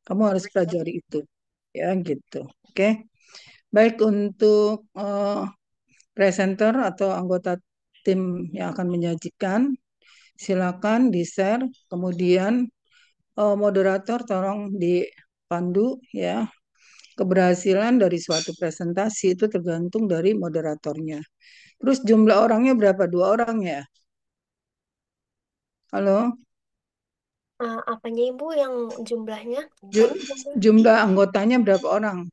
Kamu harus pelajari itu. Ya, gitu. Oke. Baik untuk presenter atau anggota tim yang akan menyajikan, silakan di-share. Kemudian moderator tolong dipandu ya. Keberhasilan dari suatu presentasi itu tergantung dari moderatornya. Terus jumlah orangnya berapa? Dua orang ya? Halo? Apanya Ibu yang jumlahnya? Ju- Kami jumlah jumlah anggotanya berapa orang?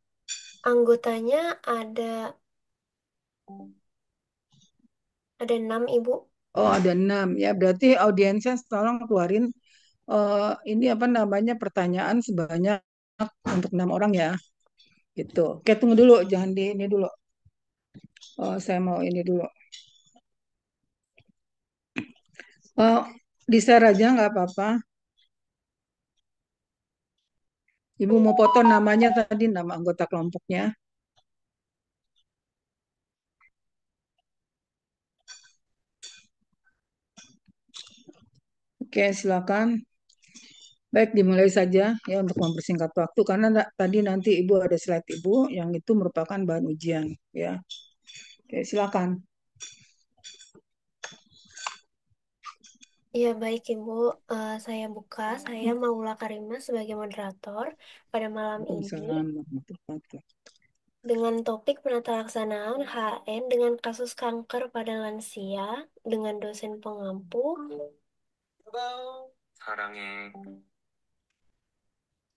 anggotanya ada 6 Ibu. Oh, ada enam ya. Berarti audiensnya tolong keluarin ini apa namanya pertanyaan sebanyak untuk enam orang ya. Gitu. Oke, tunggu dulu. Jangan di ini dulu. Oh, saya mau ini dulu. Oh, di-share aja nggak apa-apa. Ibu mau foto namanya tadi, nama anggota kelompoknya. Oke, silakan. Baik, dimulai saja ya untuk mempersingkat waktu karena tadi nanti Ibu ada slide Ibu yang itu merupakan bahan ujian ya. Oke, silakan. Iya baik Ibu. Saya buka. Saya Maula Karima sebagai moderator pada malam ini Waalaikumsalam warahmatullahi wabarakatuh. dengan topik penata laksanaan HN dengan kasus kanker pada lansia dengan dosen pengampu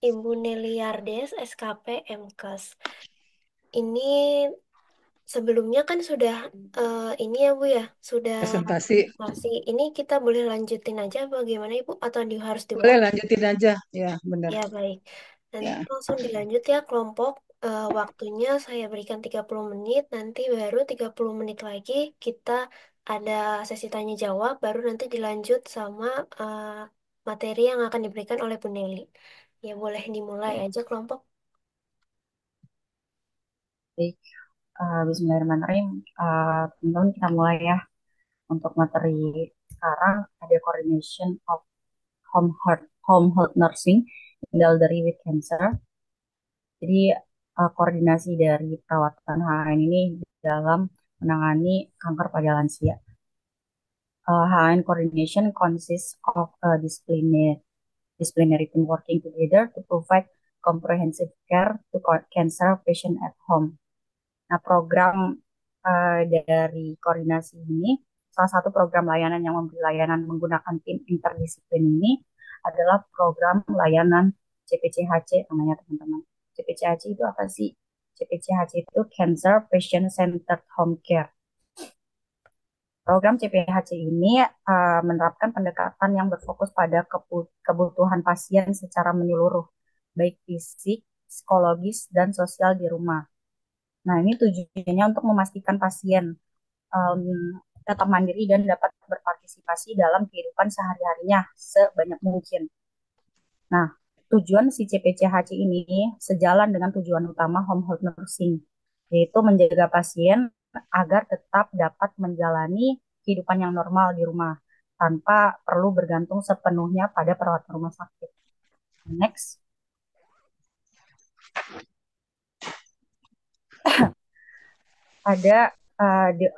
Ibu Nelly Yardes SKP MKes. Ini sebelumnya kan sudah ini ya Bu ya, sudah Presentasi. presentasi. Ini kita boleh lanjutin aja bagaimana Ibu atau harus Boleh diulang? lanjutin aja. Ya, benar. Ya baik. Nanti Ya. langsung dilanjut ya kelompok. Waktunya saya berikan 30 menit, nanti baru 30 menit lagi kita ada sesi tanya jawab, baru nanti dilanjut sama materi yang akan diberikan oleh Bu Nelly. Ya boleh dimulai Oke. aja kelompok. Baik, Bismillahirrahmanirrahim. Teman-teman kita mulai ya. Untuk materi sekarang ada coordination of home health nursing in the elderly with cancer. Jadi koordinasi dari perawatan HN ini dalam menangani kanker pada lansia. HN coordination consists of disciplinary team working together to provide comprehensive care to cancer patient at home. Nah, program dari koordinasi ini, salah satu program layanan yang memberi layanan menggunakan tim interdisiplin ini adalah program layanan CPCHC namanya teman-teman. CPCHC itu apa sih? CPCHC itu Cancer Patient Centered Home Care. Program CPHC ini menerapkan pendekatan yang berfokus pada kebutuhan pasien secara menyeluruh, baik fisik, psikologis, dan sosial di rumah. Nah, ini tujuannya untuk memastikan pasien um, tetap mandiri dan dapat berpartisipasi dalam kehidupan sehari-harinya sebanyak mungkin. Nah, tujuan si CPCHC ini sejalan dengan tujuan utama home health nursing, yaitu menjaga pasien agar tetap dapat menjalani kehidupan yang normal di rumah tanpa perlu bergantung sepenuhnya pada perawatan rumah sakit. Next, ada the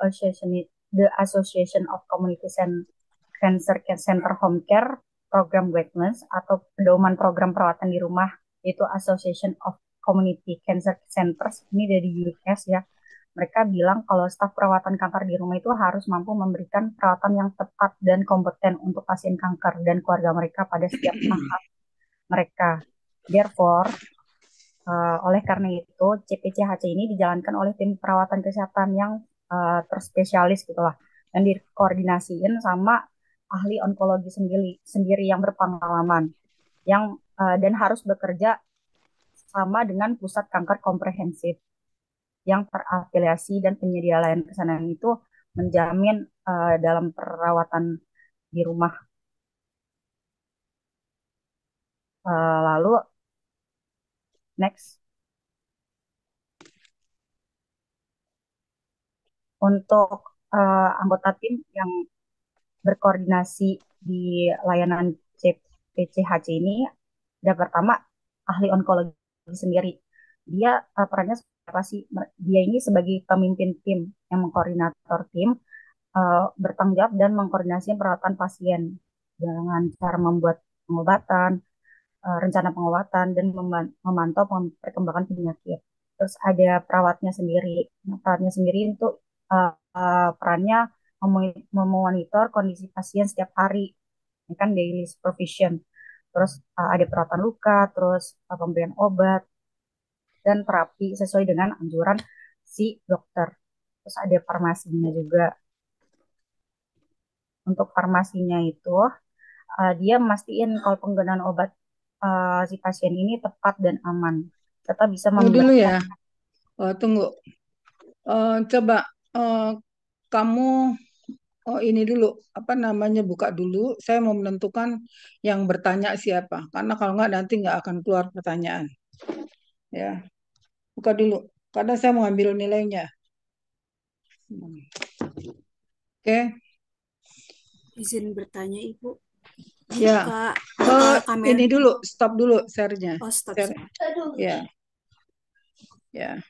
Association of Community Cancer Center Home Care Program Guidelines atau pedoman program perawatan di rumah, yaitu Association of Community Cancer Centers, ini dari US ya. Mereka bilang kalau staf perawatan kanker di rumah itu harus mampu memberikan perawatan yang tepat dan kompeten untuk pasien kanker dan keluarga mereka pada setiap tahap mereka. Therefore, oleh karena itu, CPCHC ini dijalankan oleh tim perawatan kesehatan yang terspesialis gitu lah, yang dikoordinasiin sama ahli onkologi sendiri yang berpengalaman, yang dan harus bekerja sama dengan pusat kanker komprehensif yang terafiliasi dan penyedia layanan kesehatan itu menjamin dalam perawatan di rumah. Lalu next, untuk anggota tim yang berkoordinasi di layanan CPCHC ini, ada pertama ahli onkologi sendiri. Dia perannya seperti apa sih? Dia ini sebagai pemimpin tim yang mengkoordinator tim, bertanggung jawab dan mengkoordinasi perawatan pasien dengan cara membuat pengobatan, rencana pengobatan, dan memantau perkembangan penyakit. Terus ada perawatnya sendiri. Nah, perawatnya sendiri untuk perannya memonitor kondisi pasien setiap hari, ini kan daily supervision. Terus ada perawatan luka, terus pemberian obat dan terapi sesuai dengan anjuran si dokter. Terus ada farmasinya juga. Untuk farmasinya itu dia mastiin kalau penggunaan obat si pasien ini tepat dan aman, serta bisa Tunggu dulu membantu. ya. Tunggu. Coba eh, kamu ini dulu, apa namanya, buka dulu. Saya mau menentukan yang bertanya siapa. Karena kalau nggak nanti nggak akan keluar pertanyaan. Ya, buka dulu. Karena saya mau ambil nilainya. Oke, Izin bertanya, Ibu. ya. Kak, Ini kamera. dulu, stop dulu share-nya. Oh, stop. Share. Ya, ya.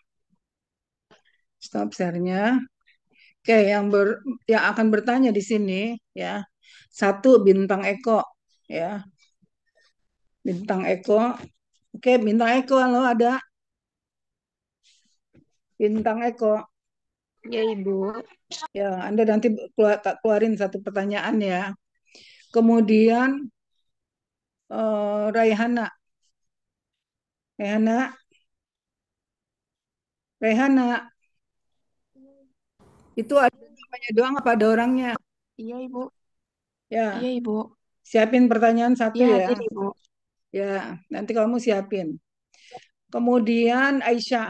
Stop share-nya. Oke, yang akan bertanya di sini ya. Satu, Bintang Eko ya. Bintang Eko. Oke, Bintang Eko, halo, ada Bintang Eko. Ya, Ibu. Ya, Anda nanti keluarin satu pertanyaan ya. Kemudian Raihana. Raihana, Raihana. Itu ada namanya doang apa ada orangnya? Iya, Ibu. Ya, Iya, Ibu. siapin pertanyaan satu Iya, ya. ada, Ibu. Ya, nanti kamu siapin. Kemudian Aisyah.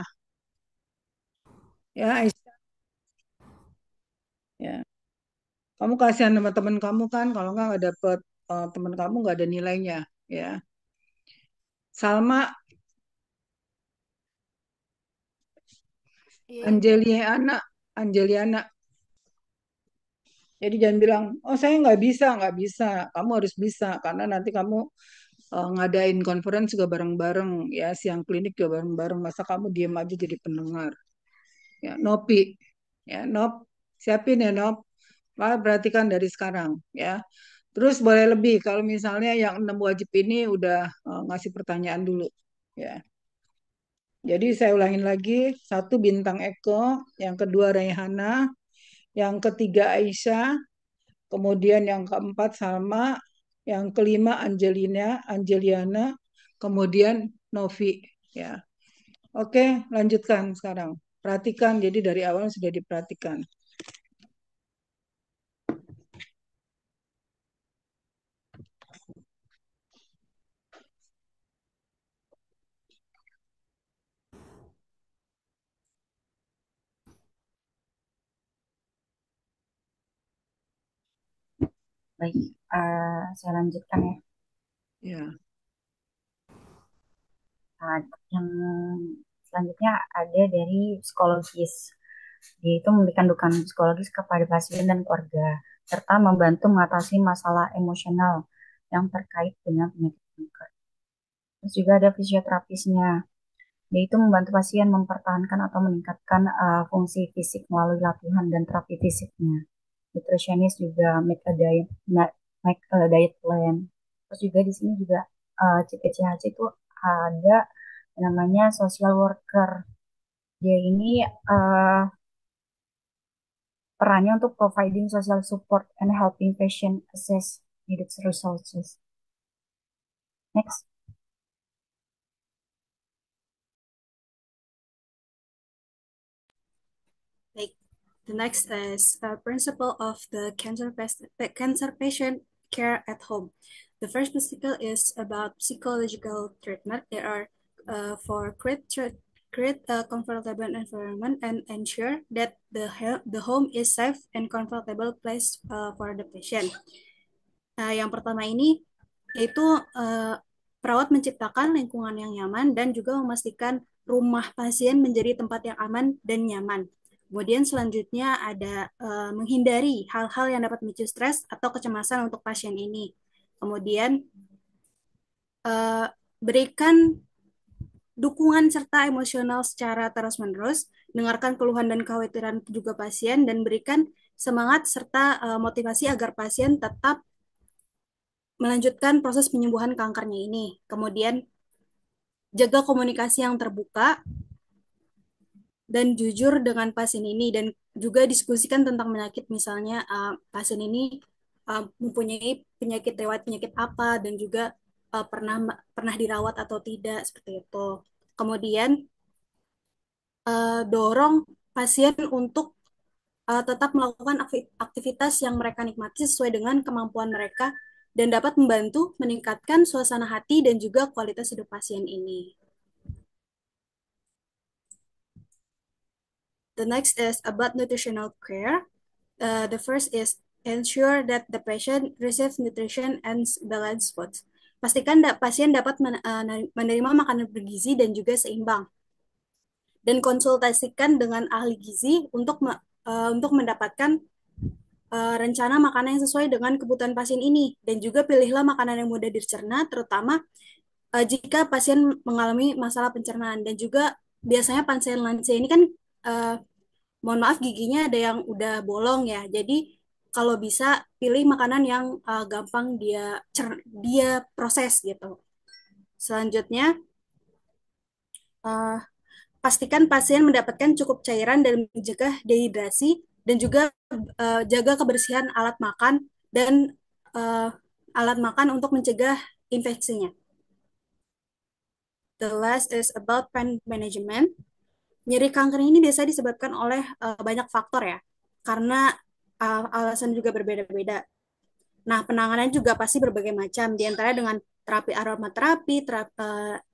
Ya, Aisyah. Ya. Kamu kasihan sama teman kamu kan, kalau nggak dapet teman kamu nggak ada nilainya. Ya, Salma, Iya, Ibu. Anjeliana, Anjeliana. Jadi jangan bilang, oh saya nggak bisa, nggak bisa. Kamu harus bisa, karena nanti kamu ngadain conference juga bareng-bareng, ya siang klinik juga bareng-bareng. Masa kamu diem aja jadi pendengar? Ya, Nopi, ya Nop, siapin ya Nop. Wah, perhatikan dari sekarang, ya. Terus boleh lebih kalau misalnya yang 6 wajib ini udah ngasih pertanyaan dulu, ya. Jadi saya ulangin lagi, satu Bintang Eko, yang kedua Raihana, yang ketiga Aisyah, kemudian yang keempat Salma, yang kelima Angeliana, kemudian Novi. Ya, oke, lanjutkan sekarang. Perhatikan, jadi dari awal sudah diperhatikan. Baik, saya lanjutkan ya. Ya, Nah, yang selanjutnya ada dari psikologis. Dia itu memberikan dukungan psikologis kepada pasien dan keluarga, serta membantu mengatasi masalah emosional yang terkait dengan penyakit kanker. Terus juga ada fisioterapisnya, yaitu membantu pasien mempertahankan atau meningkatkan fungsi fisik melalui latihan dan terapi fisiknya. Nutritionist juga make a diet plan. Terus juga di sini juga CPCHC itu ada namanya social worker. Dia ini perannya untuk providing social support and helping patient access needed resources. Next. Like, the next is principle of the cancer patient care at home. The first principle is about psychological treatment. There are for create a comfortable environment and ensure that the home is safe and comfortable place for the patient. Yang pertama ini yaitu perawat menciptakan lingkungan yang nyaman dan juga memastikan rumah pasien menjadi tempat yang aman dan nyaman. Kemudian selanjutnya ada menghindari hal-hal yang dapat memicu stres atau kecemasan untuk pasien ini. Kemudian berikan dukungan serta emosional secara terus-menerus, dengarkan keluhan dan kekhawatiran juga pasien, dan berikan semangat serta motivasi agar pasien tetap melanjutkan proses penyembuhan kankernya ini. Kemudian, jaga komunikasi yang terbuka dan jujur dengan pasien ini, dan juga diskusikan tentang penyakit, misalnya pasien ini mempunyai penyakit riwayat penyakit apa, dan juga pernah pernah dirawat atau tidak, seperti itu. Kemudian dorong pasien untuk tetap melakukan aktivitas yang mereka nikmati sesuai dengan kemampuan mereka, dan dapat membantu meningkatkan suasana hati dan juga kualitas hidup pasien ini. The next is about nutritional care. The first is ensure that the patient receives nutrition and balanced food. Pastikan pasien dapat menerima makanan bergizi dan juga seimbang. Dan konsultasikan dengan ahli gizi untuk mendapatkan rencana makanan yang sesuai dengan kebutuhan pasien ini. Dan juga pilihlah makanan yang mudah dicerna, terutama jika pasien mengalami masalah pencernaan. Dan juga biasanya pasien lansia ini kan uh, mohon maaf giginya ada yang udah bolong ya. Jadi kalau bisa pilih makanan yang gampang dia proses gitu. Selanjutnya uh, pastikan pasien mendapatkan cukup cairan dan mencegah dehidrasi, dan juga jaga kebersihan alat makan dan uh, alat makan untuk mencegah infeksinya. The last is about pain management. Nyeri kanker ini biasanya disebabkan oleh banyak faktor ya, karena alasan juga berbeda-beda. Nah, penanganan juga pasti berbagai macam, di antara dengan terapi aromaterapi,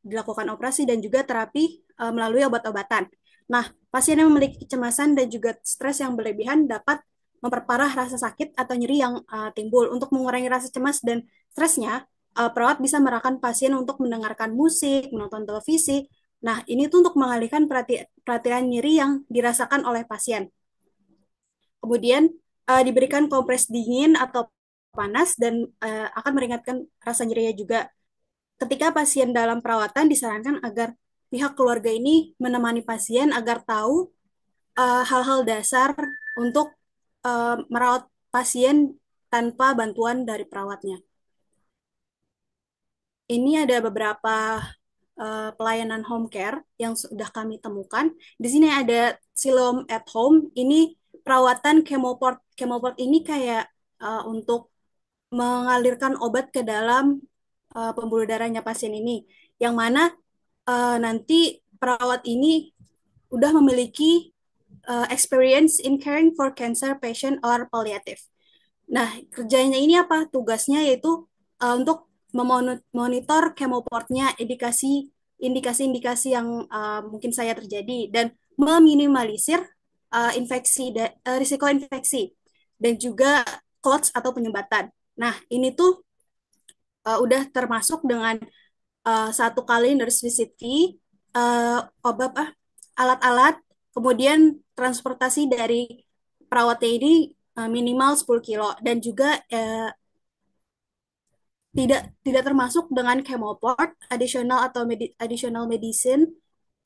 dilakukan operasi, dan juga terapi melalui obat-obatan. Nah, pasien yang memiliki kecemasan dan juga stres yang berlebihan dapat memperparah rasa sakit atau nyeri yang timbul. Untuk mengurangi rasa cemas dan stresnya, perawat bisa mengarahkan pasien untuk mendengarkan musik, menonton televisi. Nah, ini tuh untuk mengalihkan perhatian nyeri yang dirasakan oleh pasien. Kemudian diberikan kompres dingin atau panas, dan akan meringankan rasa nyerinya juga. Ketika pasien dalam perawatan, disarankan agar pihak keluarga ini menemani pasien agar tahu hal-hal dasar untuk merawat pasien tanpa bantuan dari perawatnya. Ini ada beberapa pelayanan home care yang sudah kami temukan. Di sini ada Siloam at Home. Ini perawatan chemoport. Chemoport ini kayak untuk mengalirkan obat ke dalam pembuluh darahnya pasien ini, yang mana nanti perawat ini udah memiliki experience in caring for cancer patient or palliative. Nah, kerjanya ini apa? Tugasnya yaitu untuk memonitor chemoportnya, indikasi-indikasi yang mungkin saya terjadi, dan meminimalisir risiko infeksi, dan juga clots atau penyumbatan. Nah, ini tuh udah termasuk dengan satu kali nurse visit fee, obat alat-alat, kemudian transportasi dari perawatnya ini minimal 10 kilo, dan juga tidak termasuk dengan chemoport, additional medicine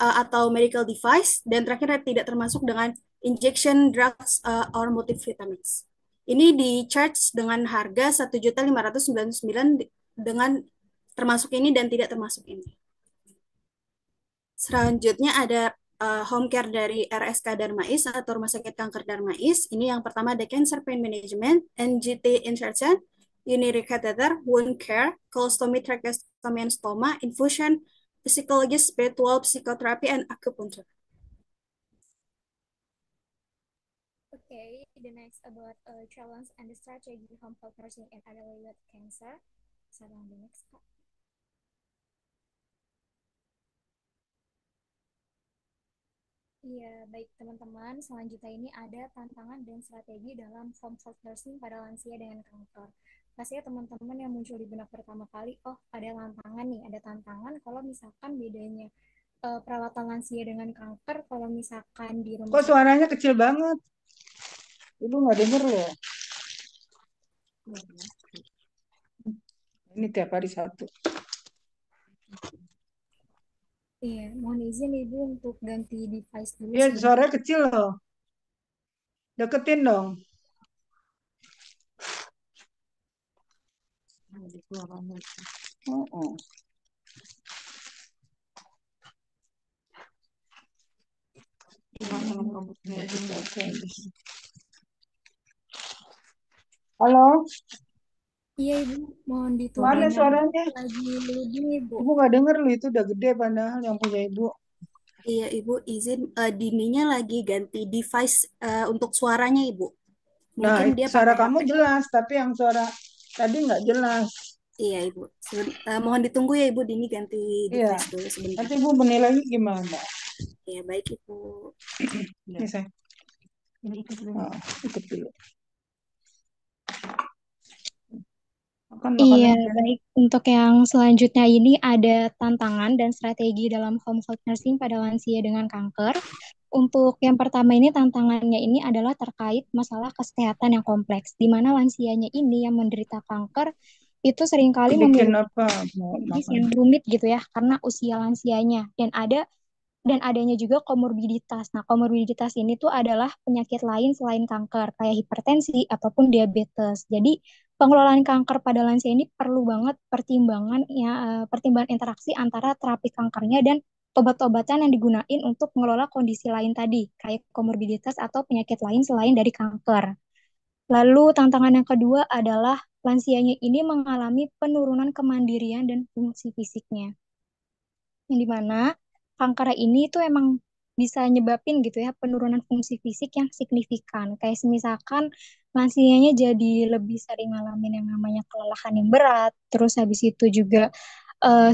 atau medical device, dan terakhir tidak termasuk dengan injection drugs or multivitamins. Ini di charge dengan harga 1.599.000 dengan termasuk ini dan tidak termasuk ini. Selanjutnya ada home care dari RSK Darmais atau Rumah Sakit Kanker Darmais. Ini yang pertama ada Cancer Pain Management, NGT Insertion, Urinary Catheter, Wound Care, Colostomy, Tracheostomy and Stoma, Infusion, Psychologist, Spiritual, Psychotherapy, and Acupuncture. Okay, the next about challenge and the strategy home health nursing in Adelaide with cancer. Sarang the next. Iya, baik teman-teman. Selanjutnya ini ada tantangan dan strategi dalam home health nursing pada lansia dengan kanker. Pastinya teman-teman yang muncul di benak pertama kali, oh ada tantangan nih, ada tantangan kalau misalkan bedanya perawatan lansia dengan kanker, kalau misalkan di rumah. Kok suaranya kecil banget? Ibu nggak denger ya? Ini tiap hari satu. Iya, mohon izin Ibu untuk ganti device dulu Ya, sebentar. suaranya kecil loh. Deketin dong. Oh, oh. Halo, Iya Ibu, mohon mana diturunin suaranya? lagi loading Ibu. Ibu nggak denger lu, itu udah gede padahal yang punya ibu. Iya, Ibu, izin Dininya lagi ganti device untuk suaranya, Ibu. Nah, Mungkin dia suara pakai kamu HP. jelas, tapi yang suara tadi nggak jelas. Iya, Ibu. Mohon ditunggu ya, Ibu. Dini ganti Iya, device dulu sebentar. nanti ibu menilai gimana. Iya, baik, Ibu. Ini saya. Oh, ikut dulu. Makan Iya, makanan kan. baik. Untuk yang selanjutnya ini ada tantangan dan strategi dalam home-health nursing pada lansia dengan kanker. Untuk yang pertama ini tantangannya ini adalah terkait masalah kesehatan yang kompleks, di mana lansianya ini yang menderita kanker itu seringkali Bikin memiliki apa? Mau medis makan. yang rumit gitu ya, karena usia lansianya. Dan adanya juga komorbiditas. Nah, komorbiditas ini tuh adalah penyakit lain selain kanker, kayak hipertensi ataupun diabetes. Jadi, pengelolaan kanker pada lansia ini perlu banget pertimbangan ya, pertimbangan interaksi antara terapi kankernya dan obat-obatan yang digunain untuk mengelola kondisi lain tadi, kayak komorbiditas atau penyakit lain selain dari kanker. Lalu, tantangan yang kedua adalah lansianya ini mengalami penurunan kemandirian dan fungsi fisiknya yang dimana kanker ini tuh emang bisa nyebabin gitu ya penurunan fungsi fisik yang signifikan. Kayak misalkan lansianya jadi lebih sering ngalamin yang namanya kelelahan yang berat, terus habis itu juga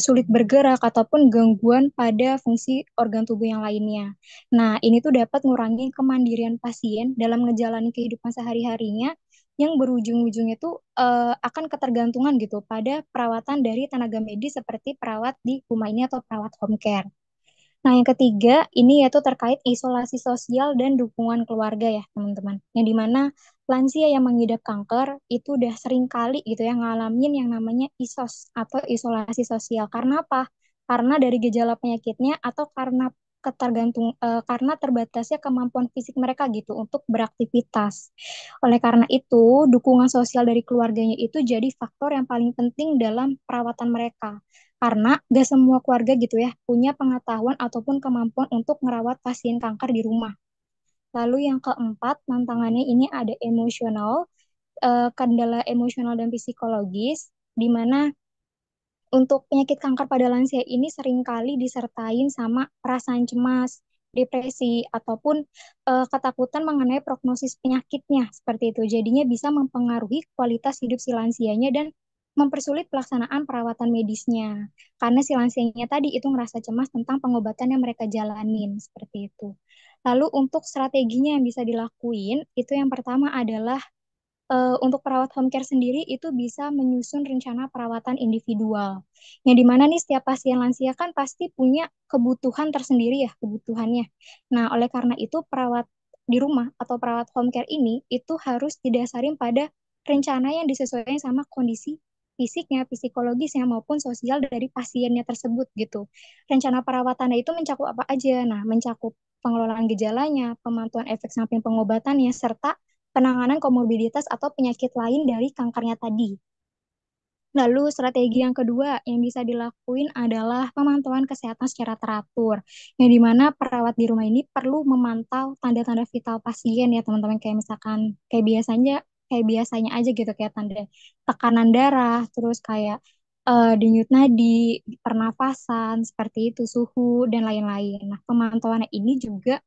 sulit bergerak ataupun gangguan pada fungsi organ tubuh yang lainnya. Nah, ini tuh dapat mengurangi kemandirian pasien dalam menjalani kehidupan sehari-harinya yang berujung-ujung itu akan ketergantungan gitu pada perawatan dari tenaga medis seperti perawat di rumah ini atau perawat home care. Nah, yang ketiga ini yaitu terkait isolasi sosial dan dukungan keluarga ya, teman-teman. Yang dimana lansia yang mengidap kanker itu udah sering kali gitu ya ngalamin yang namanya ISOS atau isolasi sosial. Karena apa? Karena dari gejala penyakitnya atau karena terbatasnya kemampuan fisik mereka gitu untuk beraktivitas. Oleh karena itu, dukungan sosial dari keluarganya itu jadi faktor yang paling penting dalam perawatan mereka. Karena gak semua keluarga gitu ya punya pengetahuan ataupun kemampuan untuk merawat pasien kanker di rumah. Lalu yang keempat, tantangannya ini ada emosional, kendala emosional dan psikologis, di mana untuk penyakit kanker pada lansia ini seringkali disertain sama perasaan cemas, depresi, ataupun ketakutan mengenai prognosis penyakitnya seperti itu. Jadinya bisa mempengaruhi kualitas hidup si lansianya dan mempersulit pelaksanaan perawatan medisnya. Karena si lansianya tadi itu ngerasa cemas tentang pengobatan yang mereka jalanin seperti itu. Lalu untuk strateginya yang bisa dilakuin, itu yang pertama adalah untuk perawat home care sendiri itu bisa menyusun rencana perawatan individual. Yang dimana nih setiap pasien lansia kan pasti punya kebutuhan tersendiri ya, kebutuhannya. Nah, oleh karena itu perawat di rumah atau perawat home care ini itu harus didasarin pada rencana yang disesuaikan sama kondisi fisiknya, psikologisnya maupun sosial dari pasiennya tersebut gitu. Rencana perawatannya itu mencakup apa aja? Nah, mencakup pengelolaan gejalanya, pemantauan efek samping pengobatannya, serta penanganan komorbiditas atau penyakit lain dari kankernya tadi. Lalu strategi yang kedua yang bisa dilakuin adalah pemantauan kesehatan secara teratur, yang dimana perawat di rumah ini perlu memantau tanda-tanda vital pasien ya teman-teman, kayak misalkan kayak biasanya aja gitu, kayak tanda tekanan darah, terus kayak denyut nadi, pernafasan, seperti itu, suhu dan lain-lain. Nah, pemantauan ini juga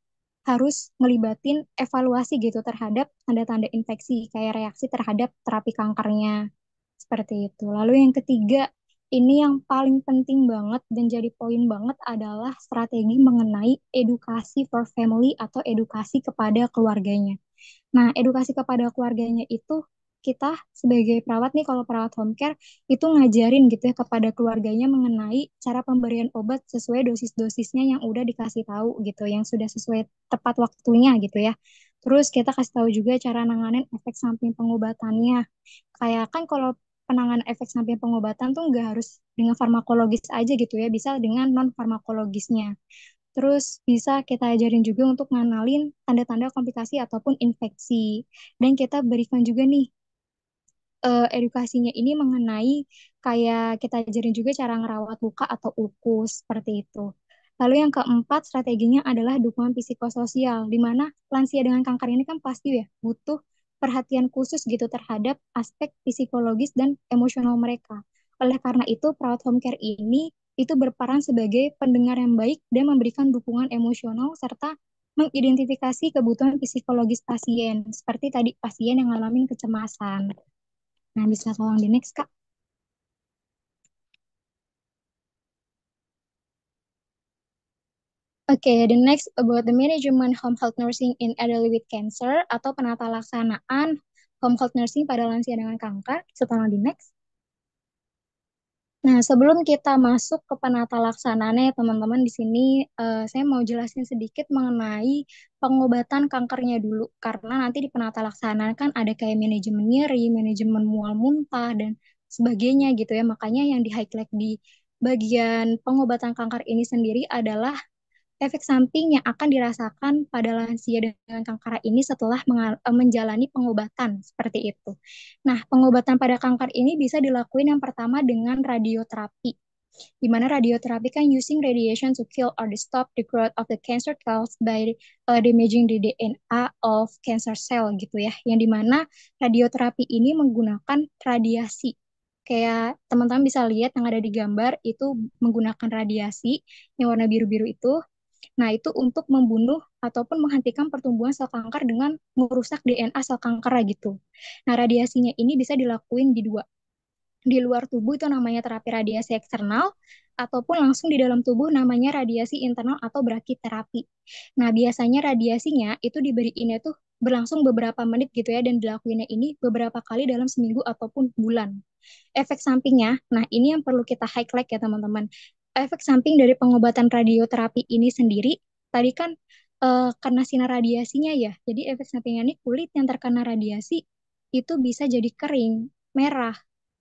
harus ngelibatin evaluasi gitu terhadap tanda-tanda infeksi kayak reaksi terhadap terapi kankernya. Seperti itu. Lalu yang ketiga, ini yang paling penting banget dan jadi poin banget adalah strategi mengenai edukasi for family atau edukasi kepada keluarganya. Nah, edukasi kepada keluarganya itu kita sebagai perawat nih, kalau perawat home care itu ngajarin gitu ya kepada keluarganya mengenai cara pemberian obat sesuai dosis-dosisnya yang udah dikasih tahu gitu, yang sudah sesuai tepat waktunya gitu ya. Terus kita kasih tahu juga cara nanganin efek samping pengobatannya. Kayak kan kalau penanganan efek samping pengobatan tuh nggak harus dengan farmakologis aja gitu ya, bisa dengan non farmakologisnya. Terus bisa kita ajarin juga untuk ngenalin tanda-tanda komplikasi ataupun infeksi. Dan kita berikan juga nih edukasinya ini mengenai kayak kita ajarin juga cara ngerawat luka atau ulkus seperti itu. Lalu yang keempat strateginya adalah dukungan psikososial, di mana lansia dengan kanker ini kan pasti ya butuh perhatian khusus gitu terhadap aspek psikologis dan emosional mereka. Oleh karena itu, perawat home care ini itu berperan sebagai pendengar yang baik dan memberikan dukungan emosional serta mengidentifikasi kebutuhan psikologis pasien, seperti tadi pasien yang ngalamin kecemasan. Nah, bisa tolong di next, Kak. Oke, the next about the management home health nursing in elderly with cancer atau penata laksanaan home health nursing pada lansia dengan kanker. Bisa tolong di next. Nah, sebelum kita masuk ke penata laksanaannya, teman-teman di sini saya mau jelasin sedikit mengenai pengobatan kankernya dulu. Karena nanti di penata laksanaan kan ada kayak manajemen nyeri, manajemen mual muntah, dan sebagainya gitu ya. Makanya yang di highlight di bagian pengobatan kanker ini sendiri adalah efek samping yang akan dirasakan pada lansia dengan kanker ini setelah menjalani pengobatan seperti itu. Nah, pengobatan pada kanker ini bisa dilakuin yang pertama dengan radioterapi, di mana radioterapi kan using radiation to kill or to stop the growth of the cancer cells by damaging the DNA of cancer cell gitu ya. Yang dimana radioterapi ini menggunakan radiasi. Kayak teman-teman bisa lihat yang ada di gambar itu menggunakan radiasi yang warna biru-biru itu. Nah, itu untuk membunuh ataupun menghentikan pertumbuhan sel kanker dengan merusak DNA sel kanker gitu. Nah, radiasinya ini bisa dilakuin di luar tubuh itu namanya terapi radiasi eksternal, ataupun langsung di dalam tubuh namanya radiasi internal atau brachytherapy. Nah, biasanya radiasinya itu diberiinnya tuh berlangsung beberapa menit gitu ya, dan dilakuinnya ini beberapa kali dalam seminggu ataupun bulan. Efek sampingnya, nah ini yang perlu kita highlight ya teman-teman. Efek samping dari pengobatan radioterapi ini sendiri, tadi kan karena sinar radiasinya ya, jadi efek sampingnya ini kulit yang terkena radiasi itu bisa jadi kering, merah,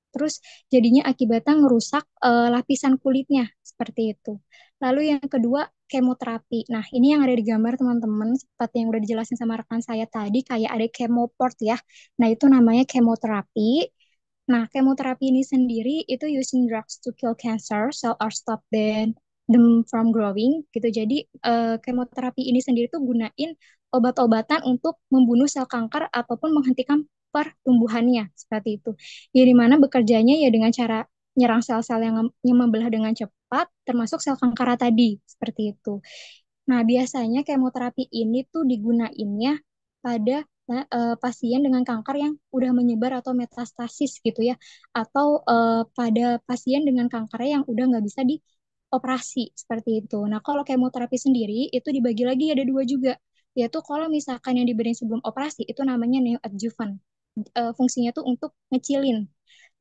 terus jadinya akibatnya ngerusak lapisan kulitnya seperti itu. Lalu yang kedua kemoterapi. Nah, ini yang ada di gambar teman-teman, seperti yang udah dijelasin sama rekan saya tadi, kayak ada kemoport ya. Nah, itu namanya kemoterapi. Nah, kemoterapi ini sendiri itu using drugs to kill cancer, cell or stop them from growing gitu. Jadi kemoterapi ini sendiri tuh gunain obat-obatan untuk membunuh sel kanker ataupun menghentikan pertumbuhannya seperti itu. Ya di mana bekerjanya ya dengan cara nyerang sel-sel yang membelah dengan cepat, termasuk sel kanker tadi seperti itu. Nah, biasanya kemoterapi ini tuh digunainnya pada pasien dengan kanker yang udah menyebar atau metastasis gitu ya, atau pada pasien dengan kanker yang udah nggak bisa dioperasi seperti itu. Nah, kalau kemoterapi sendiri itu dibagi lagi ada dua juga, yaitu kalau misalkan yang diberi sebelum operasi itu namanya neoadjuvant. Fungsinya tuh untuk ngecilin.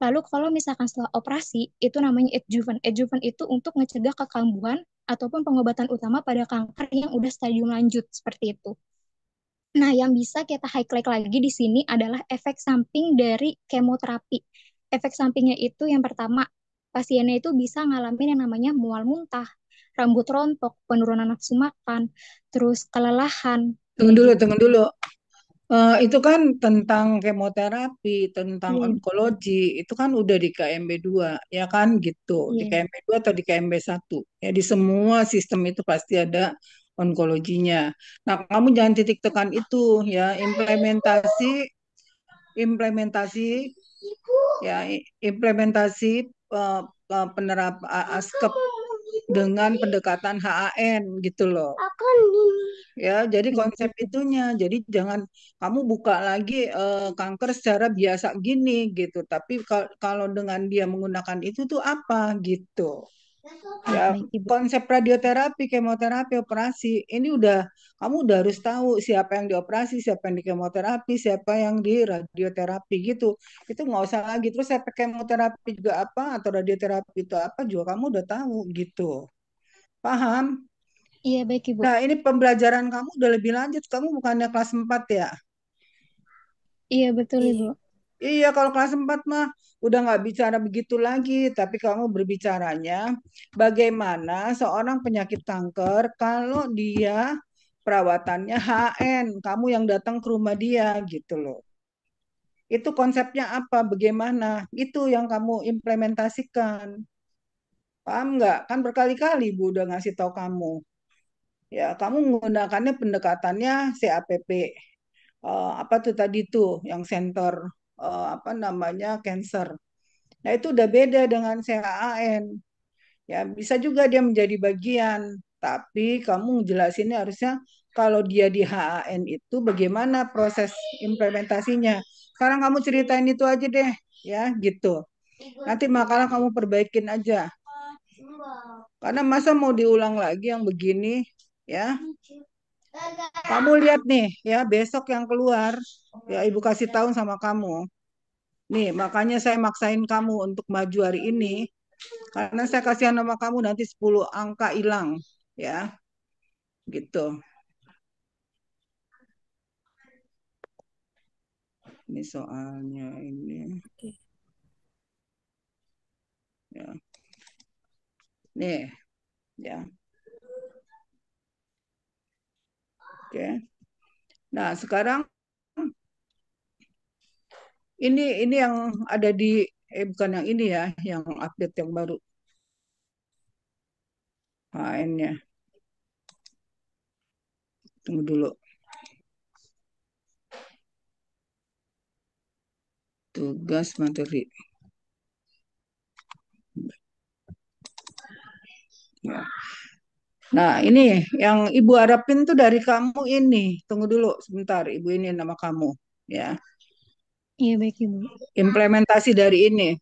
Lalu kalau misalkan setelah operasi, itu namanya adjuvant. Adjuvant itu untuk mencegah kekambuhan ataupun pengobatan utama pada kanker yang udah stadium lanjut, seperti itu. Nah, yang bisa kita highlight lagi di sini adalah efek samping dari kemoterapi. Efek sampingnya itu yang pertama, pasiennya itu bisa ngalamin yang namanya mual muntah, rambut rontok, penurunan nafsu makan, terus kelelahan, Tunggu kayak dulu, gitu. tunggu dulu. Itu kan tentang kemoterapi, tentang Iya, onkologi, itu kan udah di KMB 2, ya kan gitu. Di iya, KMB 2 atau di KMB 1. Ya di semua sistem itu pasti ada onkologinya. Nah, kamu jangan titik tekan itu ya, implementasi ya implementasi penerap ASKEP dengan pendekatan HAN gitu loh. Ya, jadi iya, konsep gitu. itunya. Jadi jangan kamu buka lagi kanker secara biasa gini gitu. Tapi kalau dengan dia menggunakan itu tuh apa gitu. Iya, Ya, baik Ibu. konsep radioterapi, kemoterapi, operasi, ini kamu udah harus tahu siapa yang dioperasi, siapa yang di kemoterapi, siapa yang di radioterapi gitu. Itu nggak usah lagi. Terus efek kemoterapi juga apa atau radioterapi itu apa juga kamu udah tahu gitu. Paham? Iya, baik Ibu. Nah, ini pembelajaran kamu udah lebih lanjut. Kamu bukannya kelas 4 ya? Iya, betul Iya. Ibu. Iya, kalau kelas 4 mah udah nggak bicara begitu lagi, tapi kamu berbicaranya bagaimana seorang penyakit kanker kalau dia perawatannya HN, kamu yang datang ke rumah dia gitu loh. Itu konsepnya apa, bagaimana? Itu yang kamu implementasikan. Paham nggak? Kan berkali-kali Bu udah ngasih tahu kamu. Ya, kamu menggunakannya pendekatannya CAPP. Apa tuh tadi tuh yang center apa namanya cancer. Nah, itu udah beda dengan CHAN. Ya, bisa juga dia menjadi bagian, tapi kamu jelasinnya harusnya kalau dia di HAN itu bagaimana proses implementasinya. Sekarang kamu ceritain itu aja deh, ya, gitu. Nanti makalah kamu perbaikin aja. Karena masa mau diulang lagi yang begini, ya. Kamu lihat nih, ya, besok yang keluar, ya Ibu kasih tahu sama kamu. Nih, makanya saya maksain kamu untuk maju hari ini. Karena saya kasihan sama kamu nanti 10 angka hilang. Ya, gitu. Ini soalnya ini. Okay. Ya. Nih, ya. Oke. Nah, sekarang ini yang ada di bukan yang ini ya, yang update yang baru. HN-nya. Tunggu dulu. Tugas materi. Ya. Nah, ini yang Ibu harapin tuh dari kamu ini. Tunggu dulu sebentar, Ibu ini nama kamu. Ya, Iya, baik Ibu. implementasi dari ini.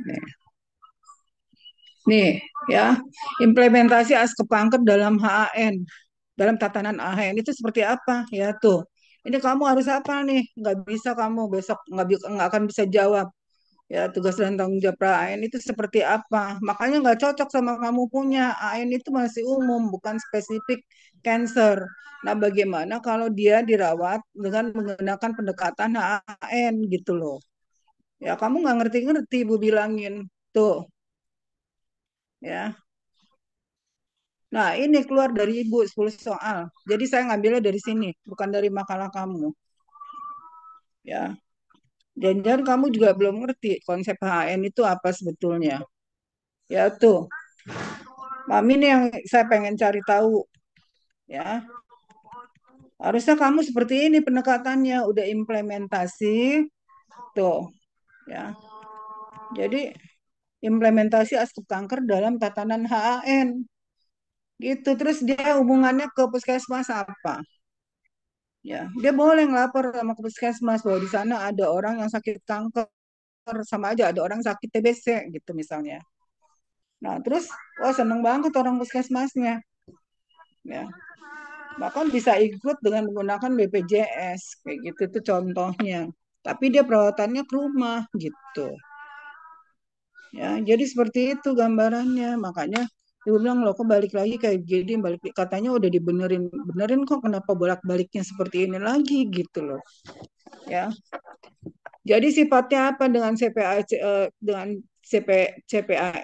Nih, nih ya, implementasi askep kanker dalam HAN, dalam tatanan AHN itu seperti apa? Ya tuh, ini kamu harus apa nih? Nggak bisa kamu besok nggak akan bisa jawab. Ya, tugas dan tanggung jawab AN itu seperti apa? Makanya nggak cocok sama kamu punya. AN itu masih umum, bukan spesifik cancer. Nah, bagaimana kalau dia dirawat dengan menggunakan pendekatan HAN gitu loh. Ya, kamu nggak ngerti-ngerti, Bu bilangin. Tuh, ya. Nah, ini keluar dari Ibu 10 soal. Jadi saya ngambilnya dari sini, bukan dari makalah kamu. Ya. Dan kamu juga belum ngerti konsep HN itu apa sebetulnya. Ya tuh. Mami ini yang saya pengen cari tahu, ya. Harusnya kamu seperti ini pendekatannya, udah implementasi, tuh, ya. Jadi implementasi aspek kanker dalam tatanan HAN, gitu. Terus dia hubungannya ke puskesmas apa? Ya, dia boleh ngelapor sama ke puskesmas bahwa di sana ada orang yang sakit kanker, sama aja ada orang sakit TBC, gitu misalnya. Nah, terus, oh seneng banget orang puskesmasnya, ya. Bahkan bisa ikut dengan menggunakan BPJS kayak gitu itu contohnya, tapi dia perawatannya ke rumah gitu ya. Jadi seperti itu gambarannya, makanya dia bilang loh kok balik lagi kayak gini, balik katanya udah dibenerin benerin kok kenapa bolak baliknya seperti ini lagi gitu loh ya. Jadi sifatnya apa dengan CPA dengan CPA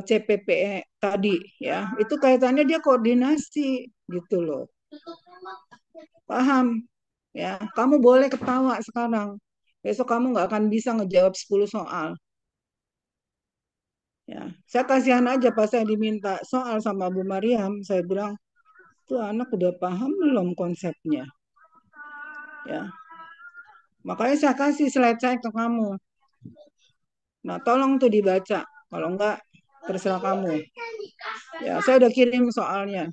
CPPE tadi ya, itu kaitannya dia koordinasi gitu loh. Paham? Ya, kamu boleh ketawa sekarang. Besok kamu nggak akan bisa ngejawab 10 soal. Ya, saya kasihan aja pas saya diminta soal sama Bu Mariam, saya bilang, tuh anak udah paham belum konsepnya? Ya, makanya saya kasih slide saya ke kamu. Nah, tolong tuh dibaca. Kalau enggak, terserah kamu. Ya, saya udah kirim soalnya,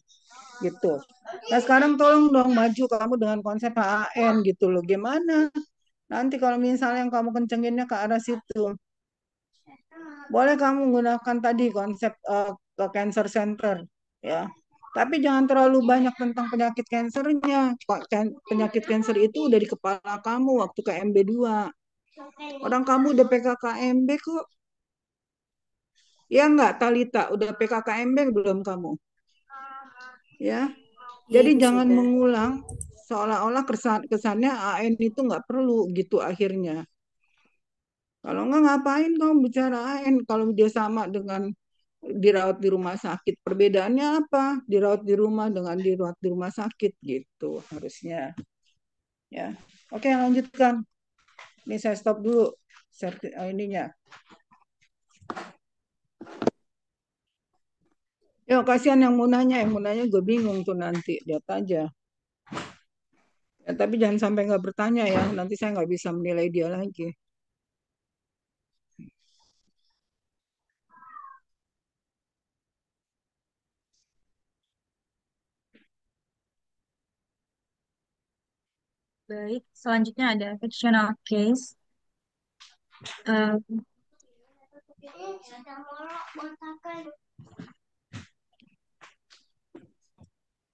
gitu. Nah, sekarang tolong dong maju kamu dengan konsep HAN gitu loh. Gimana? Nanti kalau misalnya yang kamu kencenginnya ke arah situ, boleh kamu menggunakan tadi konsep ke cancer center, ya. Tapi jangan terlalu banyak tentang penyakit kansernya. Penyakit kanker itu udah di kepala kamu waktu KMB 2. Orang kamu udah PKKMB kok. Ya enggak, Talita, udah PKKMB belum kamu? Ya. Iya, Jadi Ibu jangan sudah. mengulang seolah-olah kesannya AN itu nggak perlu gitu akhirnya. Kalau nggak ngapain kamu bicara AN kalau dia sama dengan dirawat di rumah sakit. Perbedaannya apa? Dirawat di rumah dengan dirawat di rumah sakit gitu harusnya. Ya. Oke, lanjutkan. Ini saya stop dulu ininya. Yuk, kasihan yang mau nanya gue bingung tuh nanti, lihat aja. Ya, tapi jangan sampai nggak bertanya ya, nanti saya nggak bisa menilai dia lagi. Baik, selanjutnya ada fictional case. Uh,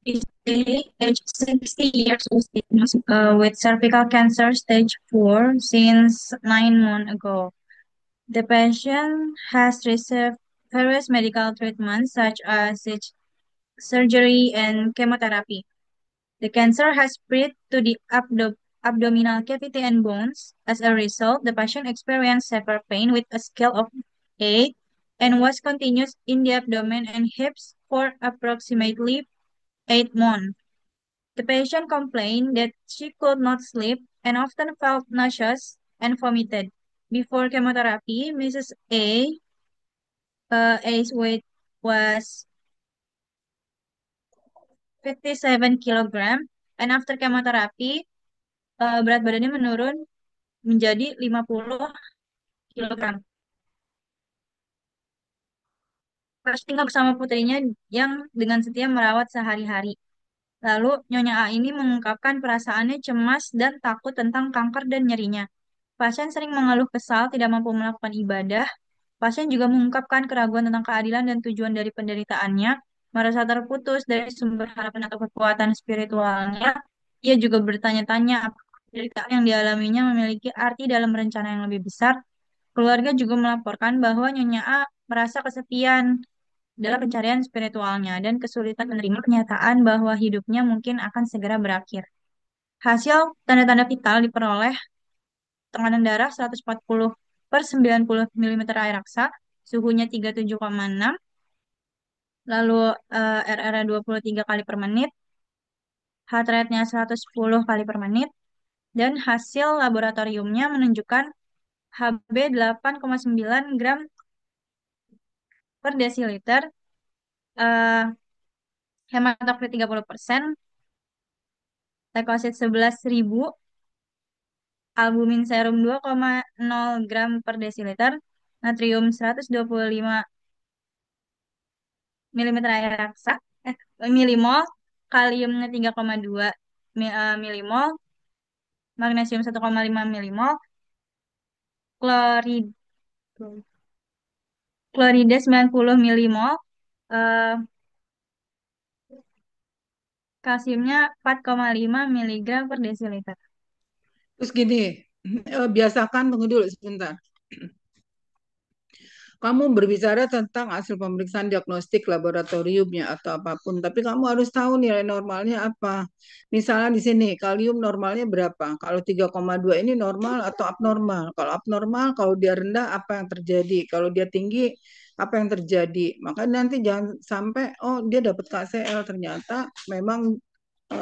is age 60 years old, with cervical cancer stage 4 since 9 months ago. The patient has received various medical treatments such as surgery and chemotherapy. The cancer has spread to the abdominal cavity and bones. As a result, the patient experienced severe pain with a scale of 8 and was continuous in the abdomen and hips for approximately 8 months. The patient complained that she could not sleep and often felt nauseous and vomited. Before chemotherapy, Mrs. A's weight was 57 kilogram, and after chemotherapy, berat badannya menurun menjadi 50 kilogram. Harus tinggal bersama putrinya yang dengan setia merawat sehari-hari. Lalu, Nyonya A ini mengungkapkan perasaannya cemas dan takut tentang kanker dan nyerinya. Pasien sering mengeluh kesal, tidak mampu melakukan ibadah. Pasien juga mengungkapkan keraguan tentang keadilan dan tujuan dari penderitaannya, merasa terputus dari sumber harapan atau kekuatan spiritualnya. Ia juga bertanya-tanya apakah penderitaan yang dialaminya memiliki arti dalam rencana yang lebih besar. Keluarga juga melaporkan bahwa Nyonya A merasa kesepian dalam pencarian spiritualnya dan kesulitan menerima kenyataan bahwa hidupnya mungkin akan segera berakhir. Hasil tanda-tanda vital diperoleh tekanan darah 140 per 90 mm air raksa, suhunya 37,6, lalu RR-nya 23 kali per menit, heart rate-nya 110 kali per menit, dan hasil laboratoriumnya menunjukkan Hb 8,9 gram per desiliter, eh, hematokrit 30%, leukosit 11.000, albumin serum 2,0 gram per desiliter, natrium 125 milimeter air raksa, milimol, kaliumnya 3,2 milimol, magnesium 1,5 milimol, klorid klorida 90 milimol, eh, kalsiumnya 4,5 miligram per desiliter. Terus gini, biasakan, tunggu dulu sebentar. Kamu berbicara tentang hasil pemeriksaan diagnostik laboratoriumnya atau apapun, tapi kamu harus tahu nilai normalnya apa. Misalnya di sini, kalium normalnya berapa? Kalau 3,2 ini normal atau abnormal? Kalau abnormal, kalau dia rendah, apa yang terjadi? Kalau dia tinggi, apa yang terjadi? Maka nanti jangan sampai, oh dia dapat KCL, ternyata memang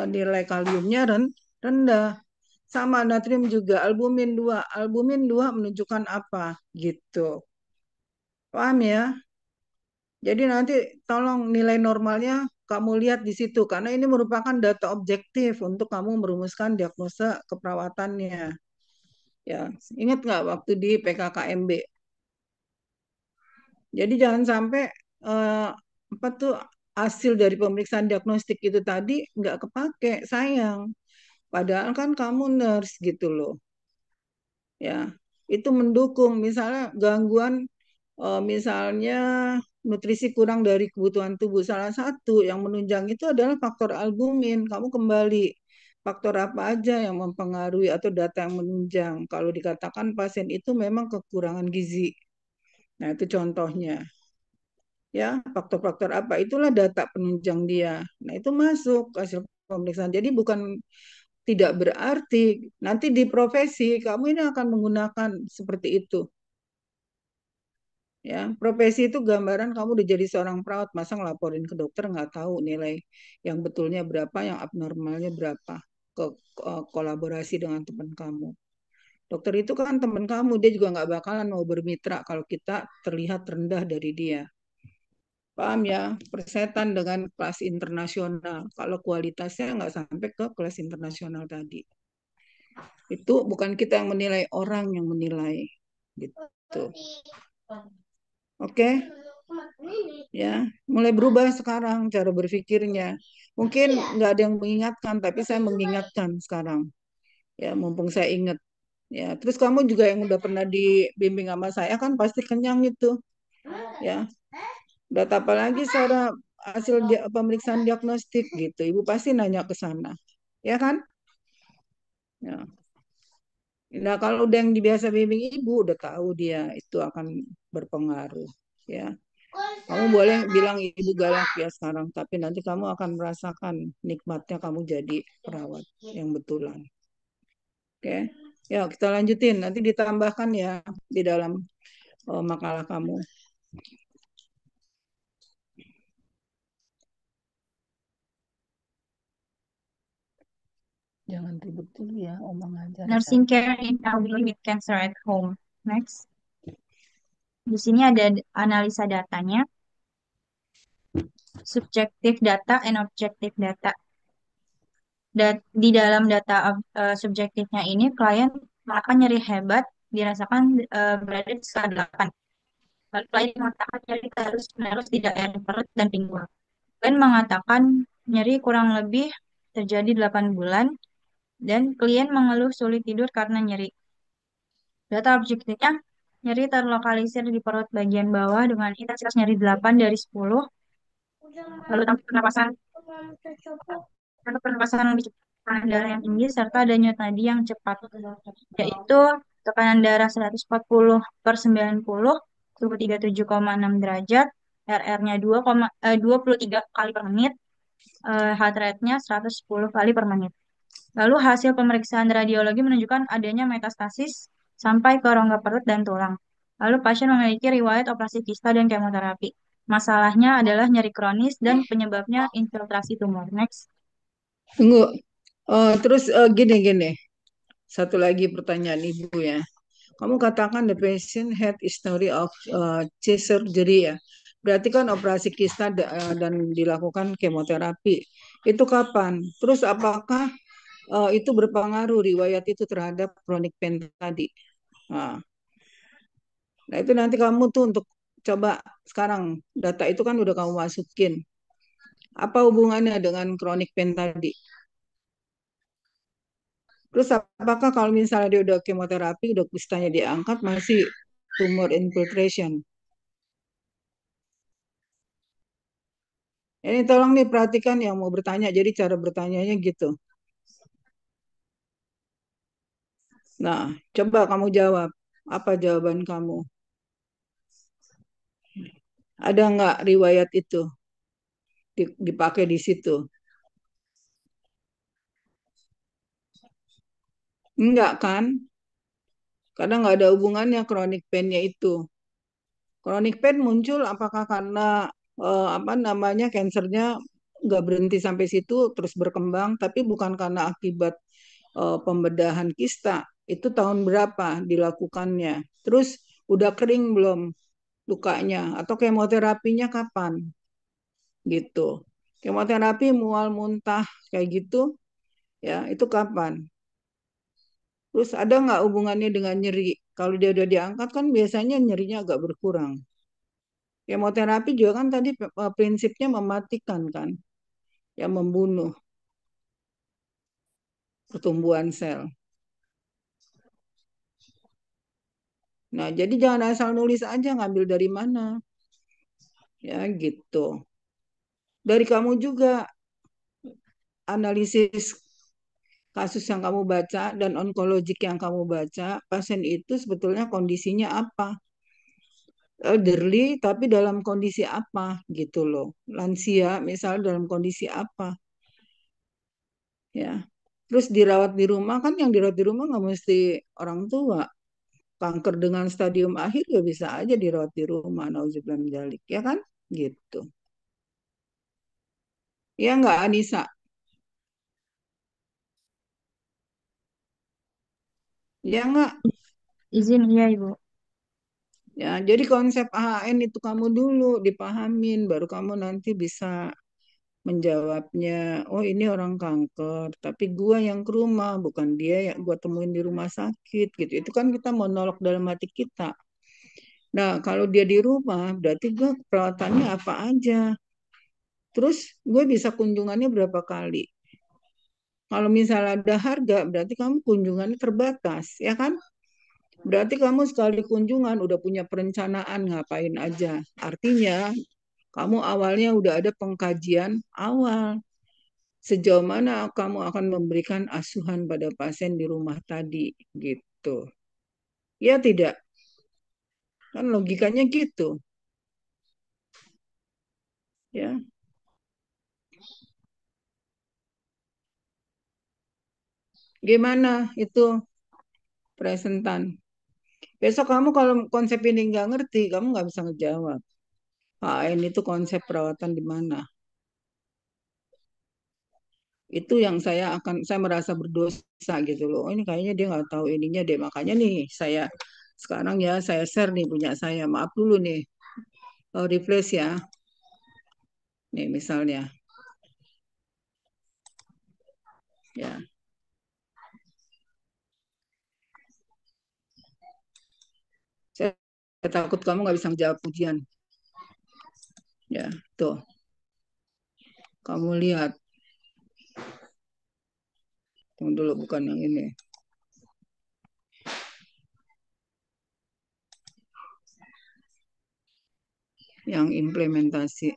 nilai kaliumnya rendah. Sama natrium juga, albumin 2. Albumin 2 menunjukkan apa? Gitu. Paham ya? Jadi nanti tolong nilai normalnya kamu lihat di situ karena ini merupakan data objektif untuk kamu merumuskan diagnosa keperawatannya. Ya, ingat nggak waktu di PKKMB? Jadi jangan sampai eh, apa tuh hasil dari pemeriksaan diagnostik itu tadi nggak kepake, sayang. Padahal kan kamu nurse gitu loh. Ya, itu mendukung misalnya gangguan misalnya nutrisi kurang dari kebutuhan tubuh. Salah satu yang menunjang itu adalah faktor albumin. Kamu kembali faktor apa aja yang mempengaruhi atau data yang menunjang. Kalau dikatakan pasien itu memang kekurangan gizi. Nah, itu contohnya. Ya, faktor-faktor apa itulah data penunjang dia. Nah, itu masuk hasil pemeriksaan. Jadi bukan tidak berarti nanti di profesi kamu ini akan menggunakan seperti itu. Ya, profesi itu gambaran kamu udah jadi seorang perawat, masa ngelaporin ke dokter nggak tahu nilai yang betulnya berapa, yang abnormalnya berapa, ke kolaborasi dengan teman kamu. Dokter itu kan teman kamu, dia juga nggak bakalan mau bermitra kalau kita terlihat rendah dari dia. Paham ya? Persetan dengan kelas internasional. Kalau kualitasnya nggak sampai ke kelas internasional tadi. Itu bukan kita yang menilai, orang yang menilai. Gitu. Oke? Ya, mulai berubah sekarang cara berpikirnya. Mungkin nggak ada yang mengingatkan, tapi saya mengingatkan sekarang. Ya, mumpung saya ingat. Ya, terus kamu juga yang udah pernah dibimbing sama saya kan pasti kenyang itu. Ya, data apa lagi secara hasil pemeriksaan diagnostik gitu. Ibu pasti nanya ke sana. Ya kan? Ya. Nah, kalau udah yang biasa bimbing ibu udah tahu dia itu akan berpengaruh. Ya. Kamu boleh bilang ibu galak ya sekarang, tapi nanti kamu akan merasakan nikmatnya kamu jadi perawat yang betulan. Oke, ya kita lanjutin. Nanti ditambahkan ya di dalam makalah kamu. Jangan ribut dulu ya, omong aja. Nursing care in elderly with cancer at home. Next. Di sini ada analisa datanya, subjective data and objective data. Di dalam data subjektifnya ini, klien mengatakan nyeri hebat dirasakan berada di skala 8. Lalu klien mengatakan nyeri terus-menerus di daerah perut dan pinggul. Klien mengatakan nyeri kurang lebih terjadi 8 bulan, dan klien mengeluh sulit tidur karena nyeri. Data objektifnya, nyeri terlokalisir di perut bagian bawah dengan intensitas nyeri 8 dari 10. Lalu tempat pernapasan lebih cepat, tekanan darah yang tinggi, serta ada nyut nadi yang cepat, yaitu tekanan darah 140 per 90, suhu 37,6 derajat, RR-nya 23 kali per menit, heart rate-nya 110 kali per menit. Lalu hasil pemeriksaan radiologi menunjukkan adanya metastasis sampai ke rongga perut dan tulang. Lalu pasien memiliki riwayat operasi kista dan kemoterapi. Masalahnya adalah nyeri kronis dan penyebabnya infiltrasi tumor. Next. Tunggu. Terus gini. Satu lagi pertanyaan ibu ya. Kamu katakan the patient had history of chest surgery ya. Berarti kan operasi kista dan dilakukan kemoterapi. Itu kapan? Terus apakah itu berpengaruh riwayat itu terhadap chronic pain tadi? Nah, nah, itu nanti kamu tuh untuk coba sekarang data itu kan udah kamu masukin. Apa hubungannya dengan chronic pain tadi? Terus apakah kalau misalnya dia udah kemoterapi, udah kistanya diangkat, masih tumor infiltration? Ini tolong nih perhatikan yang mau bertanya, jadi cara bertanyanya gitu. Nah, coba kamu jawab. Apa jawaban kamu? Ada nggak riwayat itu dipakai di situ? Enggak kan? Karena nggak ada hubungannya chronic pain-nya itu. Chronic pain muncul apakah karena apa namanya kansernya nggak berhenti sampai situ terus berkembang, tapi bukan karena akibat pembedahan kista. Itu tahun berapa dilakukannya? Terus udah kering belum lukanya? Atau kemoterapinya kapan? Gitu. Kemoterapi mual muntah kayak gitu, ya itu kapan? Terus ada nggak hubungannya dengan nyeri? Kalau dia udah diangkat kan biasanya nyerinya agak berkurang. Kemoterapi juga kan tadi prinsipnya mematikan kan, yang membunuh pertumbuhan sel. Nah, jadi jangan asal nulis aja ngambil dari mana. Ya, gitu. Dari kamu juga analisis kasus yang kamu baca dan onkologik yang kamu baca, pasien itu sebetulnya kondisinya apa? Elderly, tapi dalam kondisi apa gitu loh. Lansia, misalnya dalam kondisi apa, ya. Terus dirawat di rumah kan yang dirawat di rumah nggak mesti orang tua. Kanker dengan stadium akhir ya bisa aja dirawat di rumah, nauzubillah min dzalik, ya kan? Gitu. Ya nggak Anissa? Ya nggak? Izin, iya Ibu. Ya, jadi konsep AHN itu kamu dulu dipahamin, baru kamu nanti bisa menjawabnya. Oh ini orang kanker, tapi gua yang ke rumah, bukan dia yang gua temuin di rumah sakit gitu. Itu kan kita monolog dalam hati kita. Nah, kalau dia di rumah, berarti gua perawatannya apa aja. Terus gue bisa kunjungannya berapa kali. Kalau misalnya ada harga, berarti kamu kunjungannya terbatas, ya kan? Berarti kamu sekali kunjungan udah punya perencanaan ngapain aja. Artinya kamu awalnya udah ada pengkajian awal. Sejauh mana kamu akan memberikan asuhan pada pasien di rumah tadi gitu. Ya tidak, kan logikanya gitu. Ya, gimana itu presentan? Besok kamu kalau konsep ini nggak ngerti, kamu nggak bisa ngejawab. Ah, ini tuh konsep perawatan di mana? Itu yang saya merasa berdosa gitu loh. Oh, ini kayaknya dia nggak tahu ininya deh. Makanya nih saya sekarang ya saya share nih punya saya. Maaf dulu nih. Refresh ya. Nih misalnya ya. Saya, saya takut kamu nggak bisa jawab ujian. Ya, tuh. Kamu lihat. Tunggu dulu bukan yang ini. Yang implementasi.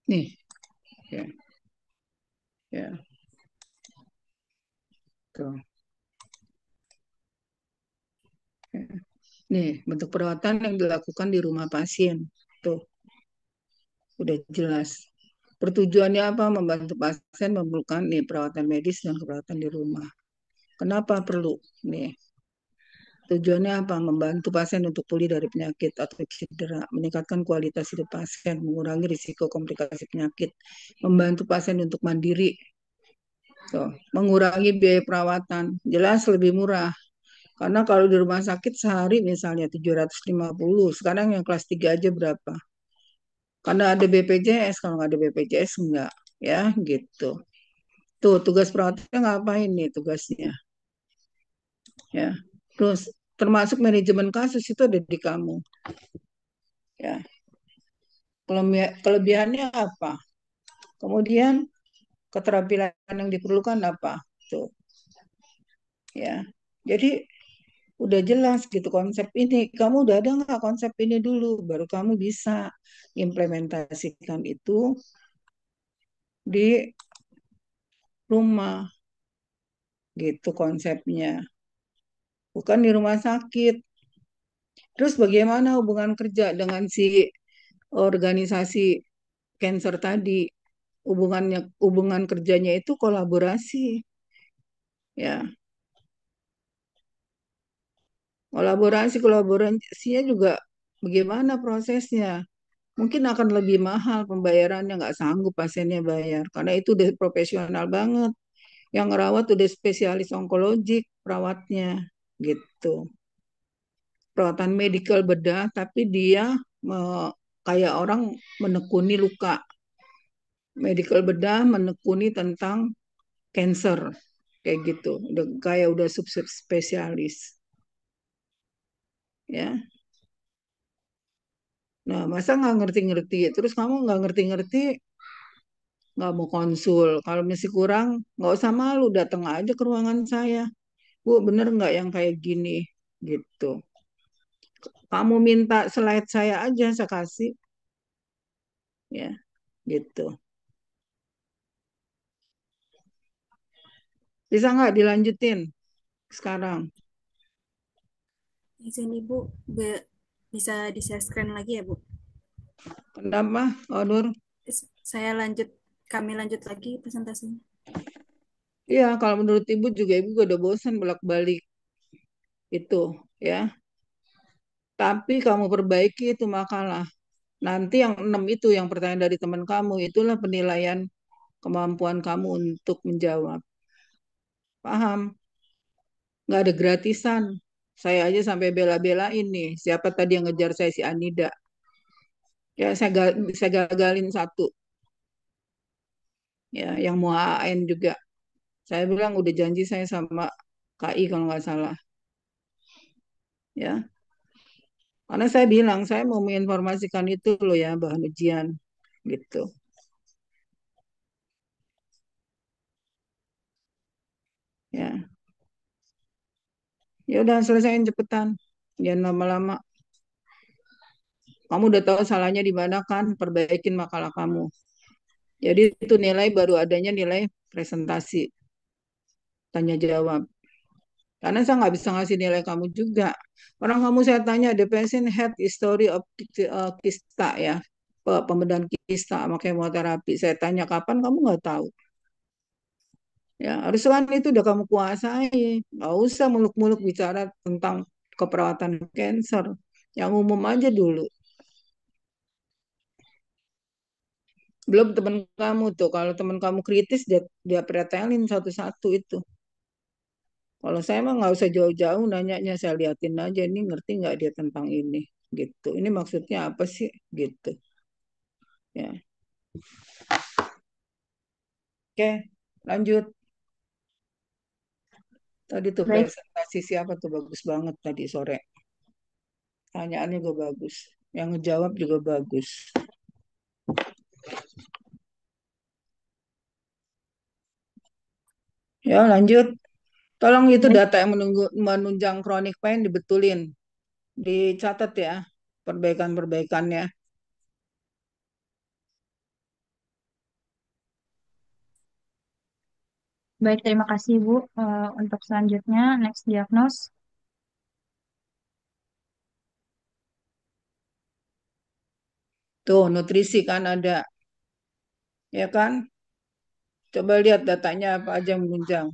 Nih, ya, ya, tuh. Ya. Nih, bentuk perawatan yang dilakukan di rumah pasien. Tuh, udah jelas. Pertujuannya apa? Membantu pasien memerlukan nih perawatan medis dan perawatan di rumah. Kenapa perlu? Nih, tujuannya apa? Membantu pasien untuk pulih dari penyakit atau cedera, meningkatkan kualitas hidup pasien, mengurangi risiko komplikasi penyakit, membantu pasien untuk mandiri, tuh, mengurangi biaya perawatan. Jelas lebih murah. Karena kalau di rumah sakit sehari misalnya 750, sekarang yang kelas 3 aja berapa? Karena ada BPJS, kalau nggak ada BPJS enggak, ya gitu. Tuh, tugas perawatnya ngapain nih tugasnya? Ya. Terus termasuk manajemen kasus itu ada di kamu. Ya. Kelebihannya apa? Kemudian keterampilan yang diperlukan apa? Tuh, ya. Jadi udah jelas gitu konsep ini. Kamu udah ada nggak konsep ini dulu, baru kamu bisa implementasikan itu di rumah gitu konsepnya. Bukan di rumah sakit. Terus bagaimana hubungan kerja dengan si organisasi cancer tadi? Hubungan kerjanya itu kolaborasi, ya. Kolaborasinya juga bagaimana prosesnya? Mungkin akan lebih mahal pembayarannya, nggak sanggup pasiennya bayar karena itu udah profesional banget. Yang ngerawat udah spesialis onkologik perawatnya gitu. Perawatan medikal bedah tapi dia kayak orang menekuni luka. Medical bedah menekuni tentang cancer kayak gitu. Udah subspesialis ya. Nah, masa nggak ngerti-ngerti? Terus kamu nggak ngerti-ngerti, nggak mau konsul. Kalau masih kurang, nggak usah malu, datang aja ke ruangan saya. Bu, bener nggak yang kayak gini? Gitu. Kamu minta slide saya aja, saya kasih. Ya, gitu. Bisa nggak dilanjutin sekarang? Izin Ibu, bisa di-share screen lagi ya, Bu? Kenapa, Kak Nur? Saya lanjut, kami lanjut lagi presentasinya. Iya, kalau menurut Ibu juga Ibu udah bosan bolak-balik itu, ya. Tapi kamu perbaiki itu makalah. Nanti yang 6 itu, yang pertanyaan dari teman kamu, itulah penilaian kemampuan kamu untuk menjawab. Paham? Nggak ada gratisan. Saya aja sampai bela-belain nih. Siapa tadi yang ngejar saya, si Anida. Ya, saya gagalin satu. Ya, yang mau AAN juga. Saya bilang udah janji saya sama KI kalau nggak salah. Ya, karena saya bilang saya mau menginformasikan itu loh ya, bahan ujian. Gitu. Ya, ya udah selesaiin cepetan. Jangan lama-lama. Kamu udah tahu salahnya di mana kan? Perbaikin makalah kamu. Jadi itu nilai baru adanya nilai presentasi, tanya jawab. Karena saya nggak bisa ngasih nilai kamu juga. Orang kamu saya tanya, the patient had history of kista ya, pembedahan kista sama kemoterapi. Saya tanya kapan, kamu nggak tahu. Ya, harus kan itu udah kamu kuasai. Nggak usah muluk-muluk bicara tentang keperawatan cancer. Yang umum aja dulu. Belum teman kamu tuh, kalau teman kamu kritis dia pretelin satu-satu itu. Kalau saya mah nggak usah jauh-jauh nanyanya, saya liatin aja ini ngerti nggak dia tentang ini, gitu. Ini maksudnya apa sih, gitu. Ya, oke, lanjut. Tadi tuh Baik, presentasi siapa tuh bagus banget tadi sore. Tanyaannya juga bagus, yang ngejawab juga bagus. Ya, lanjut. Tolong itu baik, data yang menunjang chronic pain dibetulin, dicatat ya perbaikan-perbaikannya. baik. Terima kasih, Bu. Untuk selanjutnya, next diagnose. Tuh, nutrisi kan ada, ya kan? Coba lihat datanya apa aja yang menunjang.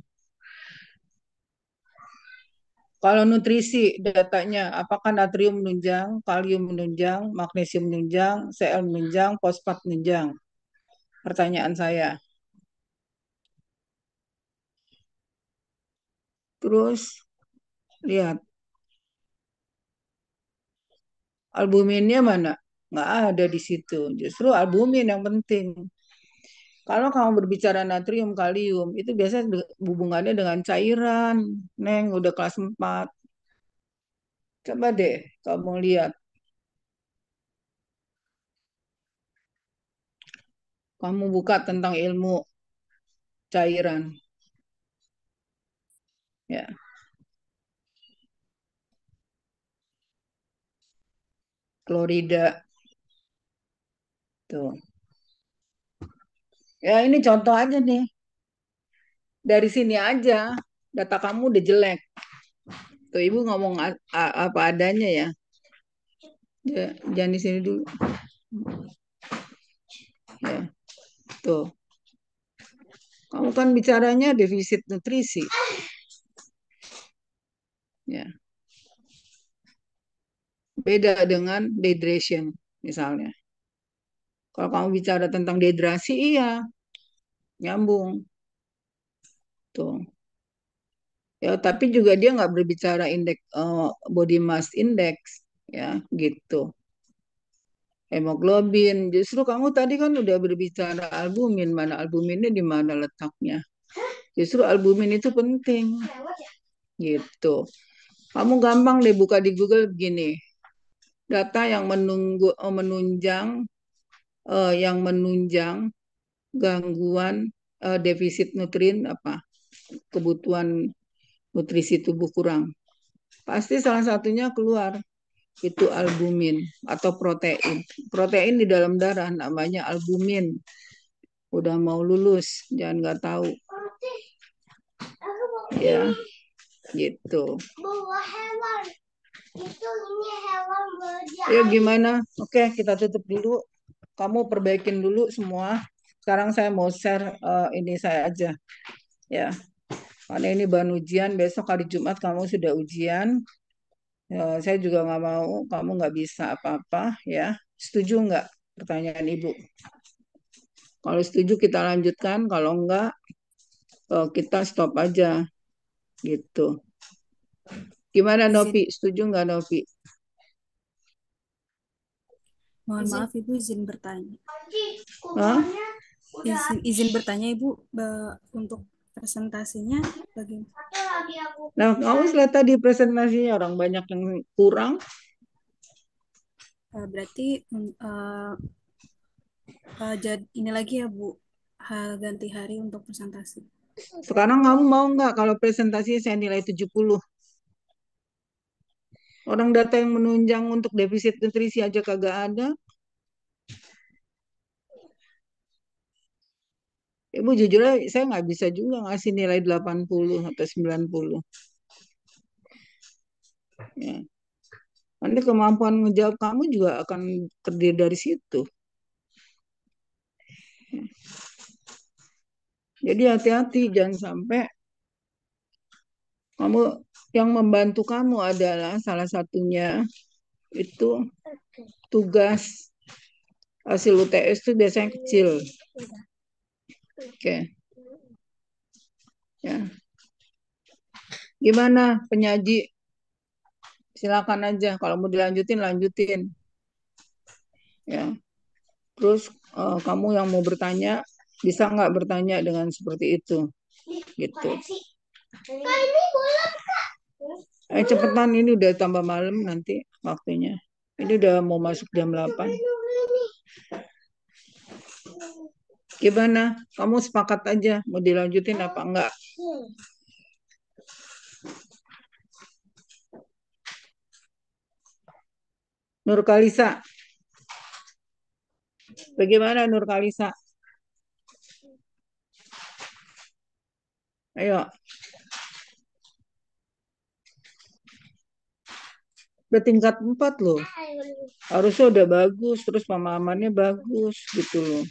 Kalau nutrisi datanya, apakah natrium menunjang, kalium menunjang, magnesium menunjang, Cl menunjang, fosfat menunjang? Pertanyaan saya. Terus lihat albuminnya mana? Nggak ada di situ. Justru albumin yang penting. Kalau kamu berbicara natrium, kalium, itu biasanya hubungannya dengan cairan. Neng, udah kelas 4. Coba deh kamu lihat. Kamu buka tentang ilmu cairan. Ya, klorida. Tuh. Ya, ini contoh aja nih. Dari sini aja, data kamu udah jelek. Tuh, Ibu ngomong apa adanya ya. Jangan di sini dulu. Ya, tuh. Kamu kan bicaranya defisit nutrisi. Ya, beda dengan dehydration misalnya. Kalau kamu bicara tentang dehidrasi, iya, nyambung. Tuh. Ya, tapi juga dia nggak berbicara indeks body mass index, ya, gitu. Hemoglobin, justru kamu tadi kan udah berbicara albumin, mana albuminnya di mana letaknya. Justru albumin itu penting, gitu. Kamu gampang deh buka di Google begini, data yang menunjang gangguan defisit nutrien apa kebutuhan nutrisi tubuh kurang. Pasti salah satunya keluar itu albumin atau protein. Protein di dalam darah namanya albumin. Udah mau lulus, jangan nggak tahu. Ya, gitu. Ya gimana? Oke, kita tutup dulu. Kamu perbaikin dulu semua. Sekarang saya mau share ini saya aja. Ya, karena ini bahan ujian. Besok hari Jumat kamu sudah ujian. Ya, saya juga nggak mau kamu nggak bisa apa-apa. Ya, setuju nggak pertanyaan Ibu? Kalau setuju kita lanjutkan. Kalau enggak, kita stop aja. Gitu. Gimana Izin, Novi? Setuju nggak Novi? mohon Izin. maaf Ibu, izin bertanya. Hah? Izin bertanya Ibu, untuk presentasinya bagaimana? Nah, kamu lihat tadi presentasinya orang banyak yang kurang. Berarti ini lagi ya Bu, ganti hari untuk presentasi. Sekarang kamu mau nggak kalau presentasinya saya nilai 70? Orang data yang menunjang untuk defisit nutrisi aja kagak ada. Ibu jujur aja, saya nggak bisa juga ngasih nilai 80 atau 90. Ya. Nanti kemampuan ngejawab kamu juga akan terdiri dari situ. Jadi hati-hati, jangan sampai kamu yang membantu kamu adalah salah satunya itu tugas hasil UTS itu biasanya kecil. Oke. Ya. Gimana penyaji? Silakan aja. Kalau mau dilanjutin, lanjutin. Ya. Terus kamu yang mau bertanya, bisa nggak bertanya dengan seperti itu? Gitu. Cepetan, ini udah tambah malam nanti waktunya. Ini udah mau masuk jam 8. Gimana? Kamu sepakat aja mau dilanjutin apa enggak? Nur Kalisa. Bagaimana Nur Kalisa? Ayo. Udah tingkat 4 loh. Harusnya udah bagus, terus pemahamannya bagus gitu loh.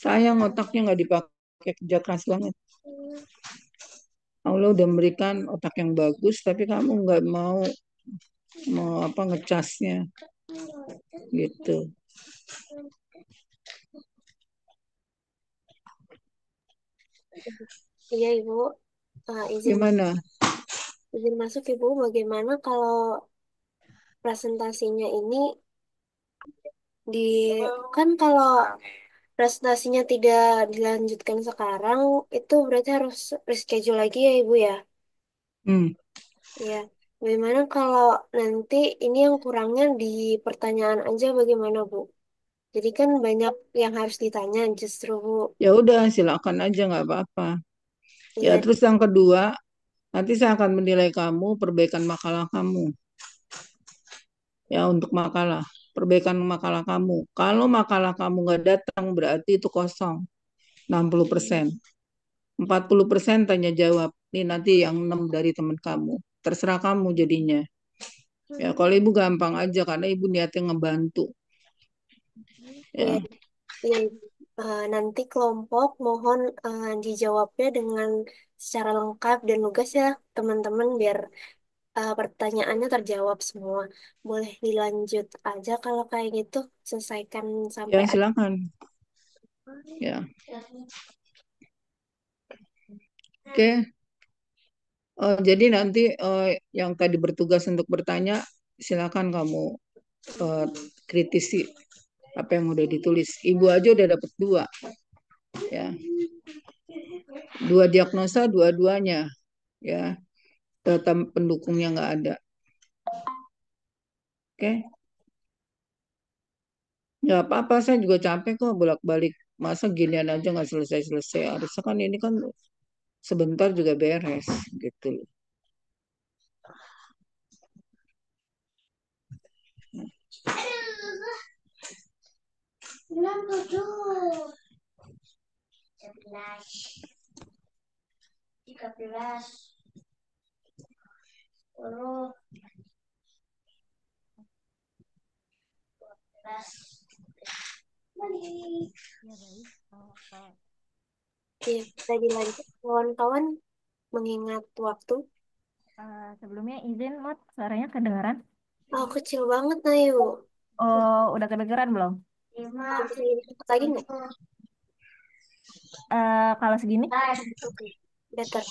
Sayang otaknya nggak dipakai kerja keras banget. Allah udah memberikan otak yang bagus, tapi kamu nggak mau apa ngecasnya gitu. Iya Ibu, izin Gimana? izin masuk Ibu. Bagaimana kalau presentasinya ini di kan kalau presentasinya tidak dilanjutkan sekarang, itu berarti harus reschedule lagi ya Ibu ya? Hmm. Ya. Bagaimana kalau nanti ini yang kurangnya di pertanyaan aja bagaimana Bu? Jadi kan banyak yang harus ditanya justru Bu. Ya udah, silakan aja nggak apa-apa. Ya Iya, terus yang kedua, nanti saya akan menilai kamu perbaikan makalah kamu. Ya untuk makalah, perbaikan makalah kamu. Kalau makalah kamu nggak datang berarti itu kosong, 60%. 40% tanya jawab. Ini nanti yang 6 dari teman kamu. Terserah kamu jadinya. Ya kalau ibu gampang aja karena ibu niatnya ngebantu. iya, Ya, iya. Nanti kelompok mohon dijawabnya dengan secara lengkap dan lugas ya teman-teman biar pertanyaannya terjawab semua. Boleh dilanjut aja kalau kayak gitu, selesaikan sampai ya silakan. Ya, oke. Jadi nanti yang tadi bertugas untuk bertanya, silakan kamu eh, kritisi apa yang udah ditulis. Ibu aja udah dapat 2, ya. 2 diagnosa, dua-duanya, ya. Data pendukungnya nggak ada. Oke. Ya apa-apa, saya juga capek kok bolak-balik. Masa ginian aja nggak selesai-selesai. Harusnya kan ini kan sebentar juga beres gitu loh. Ya baik. Ya, kita dilanjut kawan-kawan mengingat waktu. Sebelumnya izin, Mot, suaranya kedengaran? Oh, kecil banget, Nayu. Oh, udah kedengeran belum? Bisa didekat lagi nggak? Kalau segini? Oke, better.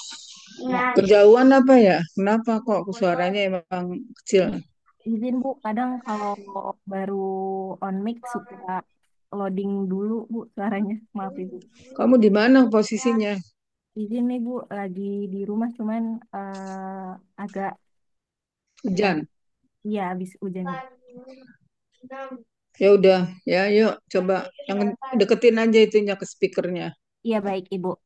Ya, Kejauhan apa ya? Kenapa kok suaranya emang kecil? izin Bu, kadang kalau baru on mic suka loading dulu Bu suaranya. Maaf Ibu. Kamu di mana posisinya? Izin nih Bu, lagi di rumah cuman agak ya, Hujan. iya habis hujan nih. Ya udah, ya yuk coba yang deketin aja itunya ke speakernya. Iya baik Ibu.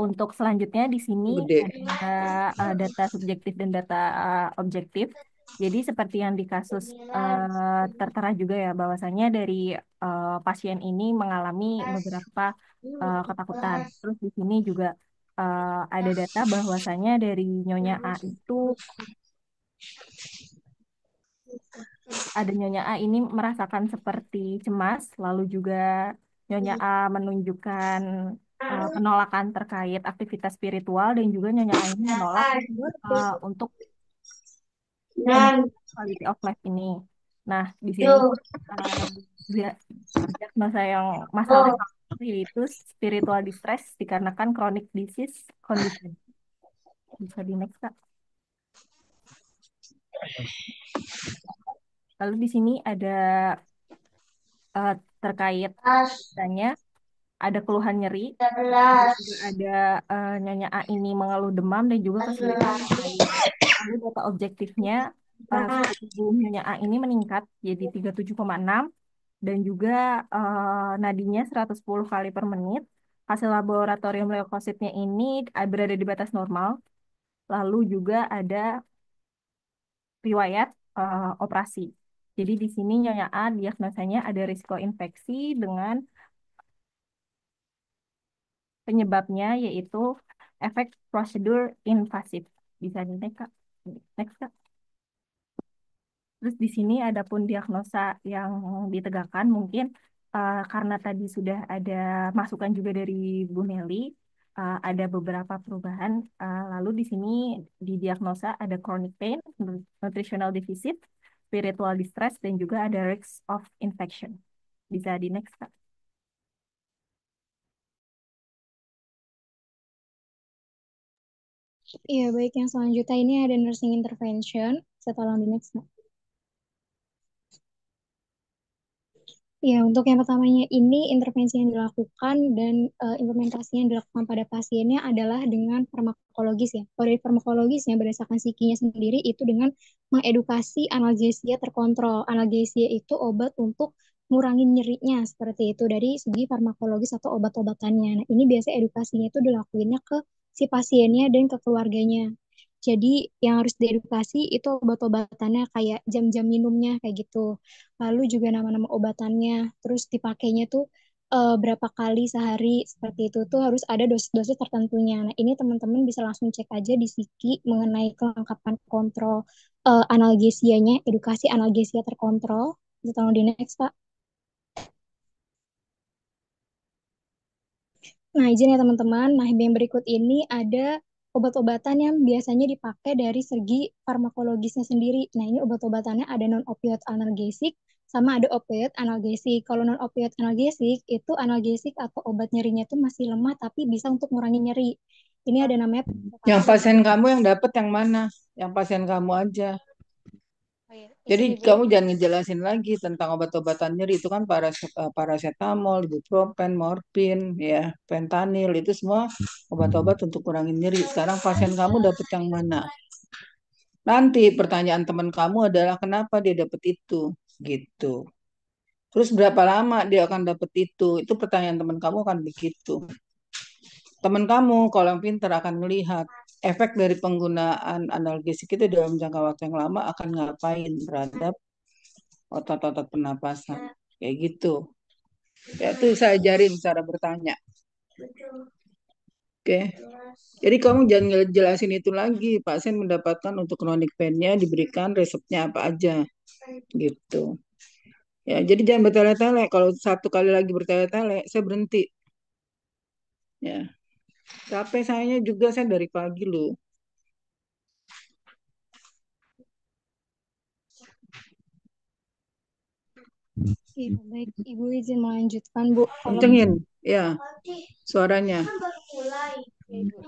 Untuk selanjutnya di sini Gede. ada data subjektif dan data objektif. Jadi seperti yang di kasus tertera juga ya bahwasanya dari pasien ini mengalami beberapa ketakutan. Terus di sini juga ada data bahwasanya dari Nyonya A itu ada Nyonya A ini merasakan seperti cemas, lalu juga Nyonya A menunjukkan penolakan terkait aktivitas spiritual dan juga Nyonya A ini menolak untuk menjalani quality of life ini. Nah, di sini uh, dia- diagnosa yang masalah yaitu spiritual distress dikarenakan chronic disease condition. Bisa di next, Kak. Lalu di sini ada uh, terkait tanya ada keluhan nyeri, lalu juga ada Nyonya A ini mengeluh demam dan juga kesulitan bernafas. Lalu data objektifnya suhu tubuh Nyonya A ini meningkat jadi 37,6 dan juga nadinya 110 kali per menit. Hasil laboratorium leukositnya ini berada di batas normal. Lalu juga ada riwayat operasi. Jadi di sini Nyonya A diagnosanya ada risiko infeksi dengan penyebabnya yaitu efek prosedur invasif. Bisa di next, Kak. Next, Kak. Terus di sini ada pun diagnosa yang ditegakkan mungkin karena tadi sudah ada masukan juga dari Bu Nelly, ada beberapa perubahan. Lalu di sini didiagnosa ada chronic pain, nutritional deficit, spiritual distress, dan juga ada risk of infection. Bisa di next, Kak. Iya, baik. Yang selanjutnya ini ada nursing intervention. Saya tolong di next, Mbak. Ya, untuk yang pertamanya ini intervensi yang dilakukan dan implementasi yang dilakukan pada pasiennya adalah dengan farmakologis ya. Kalau dari farmakologisnya berdasarkan psikinya sendiri itu dengan mengedukasi analgesia terkontrol. Analgesia itu obat untuk ngurangin nyerinya seperti itu dari segi farmakologis atau obat-obatannya. Nah, ini biasa edukasinya itu dilakuinnya ke si pasiennya dan ke keluarganya. Jadi yang harus diedukasi itu obat-obatannya kayak jam-jam minumnya kayak gitu. Lalu juga nama-nama obatannya, terus dipakainya tuh berapa kali sehari seperti itu tuh harus ada dosis-dosis tertentunya. Nah, ini teman-teman bisa langsung cek aja di Siki mengenai kelengkapan kontrol analgesianya, edukasi analgesia terkontrol. Bisa tolong di next, Pak. Nah, izin ya teman-teman. Nah, yang berikut ini ada obat-obatan yang biasanya dipakai dari segi farmakologisnya sendiri. Nah, ini obat-obatannya ada non-opioid analgesik sama ada opioid analgesik. Kalau non-opioid analgesik itu analgesik atau obat nyerinya itu masih lemah tapi bisa untuk mengurangi nyeri. Ini ada namanya Yang paracetamol. pasien kamu yang dapat yang mana? Yang pasien kamu aja. Oh iya, Jadi izin Ibu. kamu jangan ngejelasin lagi tentang obat-obatan nyeri itu kan paracetamol, ibuprofen, morfin, ya, fentanyl itu semua obat-obat untuk kurangin nyeri. Sekarang pasien kamu dapat yang mana? Nanti pertanyaan teman kamu adalah kenapa dia dapat itu, gitu. Terus berapa lama dia akan dapat itu? Itu pertanyaan teman kamu kan begitu. Teman kamu kalau yang pintar akan melihat efek dari penggunaan analgesik itu dalam jangka waktu yang lama akan ngapain terhadap otot-otot pernapasan. Kayak gitu. Ya itu saya ajarin cara bertanya. Oke. Jadi kamu jangan jelasin itu lagi. Pasien mendapatkan untuk chronic pain-nya diberikan resepnya apa aja. Gitu. Ya, jadi jangan bertele-tele. Kalau satu kali lagi bertele-tele, saya berhenti. Ya, capek saya juga, saya dari pagi loh. Iya, baik. Ibu izin melanjutkan, Bu. Kalau Kencengin, ya, suaranya. Ya, Ibu.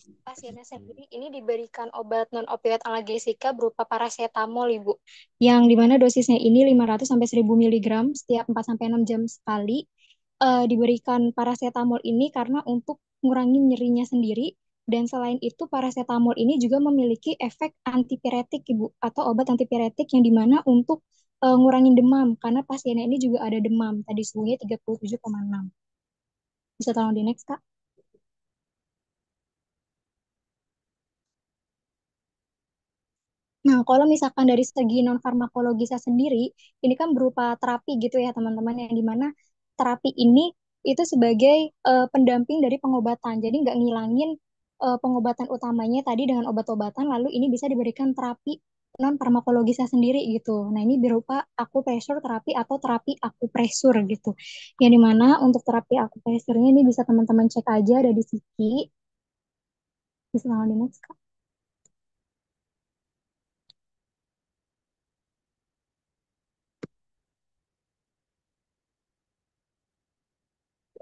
Jadi pasiennya sendiri ini diberikan obat non-opioid analgesika berupa paracetamol, Ibu. Yang dimana dosisnya ini 500 sampai 1000 mg setiap 4 sampai 6 jam sekali. Diberikan paracetamol ini karena untuk mengurangi nyerinya sendiri. Dan selain itu, paracetamol ini juga memiliki efek antipiretik, Ibu, atau obat antipiretik yang dimana untuk ngurangin demam, karena pasiennya ini juga ada demam. Tadi suhunya 37,6. Bisa tolong di next, Kak? Nah, kalau misalkan dari segi non-farmakologisnya sendiri, ini kan berupa terapi gitu ya teman-teman, yang dimana terapi ini itu sebagai pendamping dari pengobatan. Jadi nggak ngilangin pengobatan utamanya tadi dengan obat-obatan, lalu ini bisa diberikan terapi non-farmakologisnya sendiri gitu. Nah, ini berupa akupresur terapi atau terapi akupresur gitu. Yang dimana untuk terapi akupresurnya ini bisa teman-teman cek aja ada di Siki. Bisa langsung di next, Kak.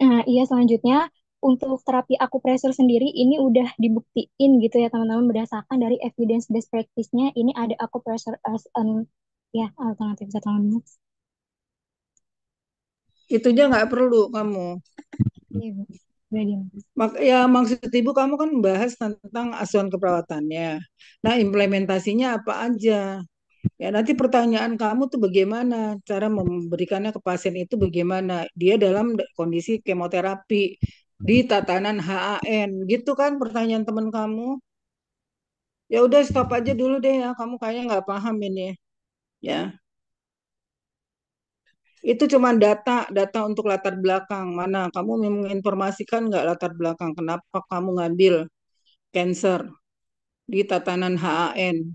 Nah, iya selanjutnya untuk terapi akupresur sendiri ini udah dibuktiin gitu ya teman-teman berdasarkan dari evidence based practice-nya ini ada akupresur as an ya alternatif bisa tolong Mas. Itunya nggak perlu kamu. Iya, Bu. Udah di Ya maksud ibu kamu kan membahas tentang asuhan keperawatannya. Nah implementasinya apa aja? Ya nanti pertanyaan kamu tuh bagaimana cara memberikannya ke pasien itu bagaimana? Dia dalam kondisi kemoterapi di tatanan HAN, gitu kan pertanyaan teman kamu? Ya udah stop aja dulu deh ya, kamu kayaknya nggak paham ini. Ya, itu cuma data untuk latar belakang. Mana kamu menginformasikan nggak latar belakang? Kenapa kamu ngambil cancer di tatanan HAN?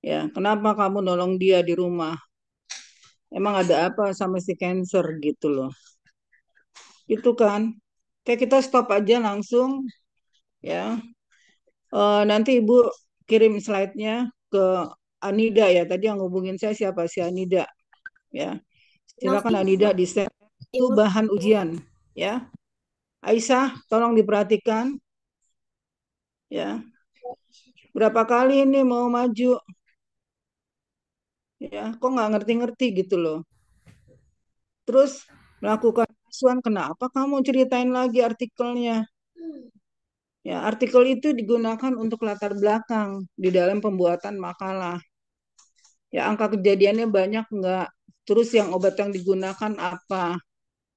Ya, kenapa kamu nolong dia di rumah? Emang ada apa sama si cancer gitu loh? Itu kan. Kayak kita stop aja langsung ya. Nanti Ibu kirim slide-nya ke Anida ya. Tadi yang hubungin saya siapa si Anida ya. Silakan Novi, Anida di share itu Ibu, bahan ujian ya. Aisyah, tolong diperhatikan ya. Berapa kali ini mau maju ya? Kok nggak ngerti-ngerti gitu loh. Terus melakukan asuhan, kenapa kamu ceritain lagi artikelnya? Ya, artikel itu digunakan untuk latar belakang di dalam pembuatan makalah. Ya, angka kejadiannya banyak nggak? Terus yang obat yang digunakan apa?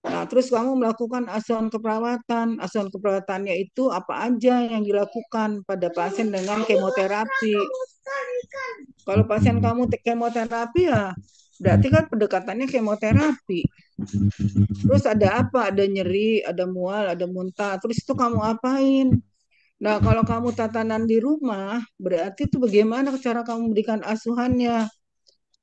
Nah, terus kamu melakukan asuhan keperawatan. Asuhan keperawatannya itu apa aja yang dilakukan pada pasien dengan kemoterapi. Kalau pasien kamu kemoterapi ya berarti kan pendekatannya kemoterapi. Terus ada apa? Ada nyeri, ada mual, ada muntah. Terus itu kamu apain? Nah, kalau kamu tatanan di rumah, berarti itu bagaimana cara kamu memberikan asuhannya?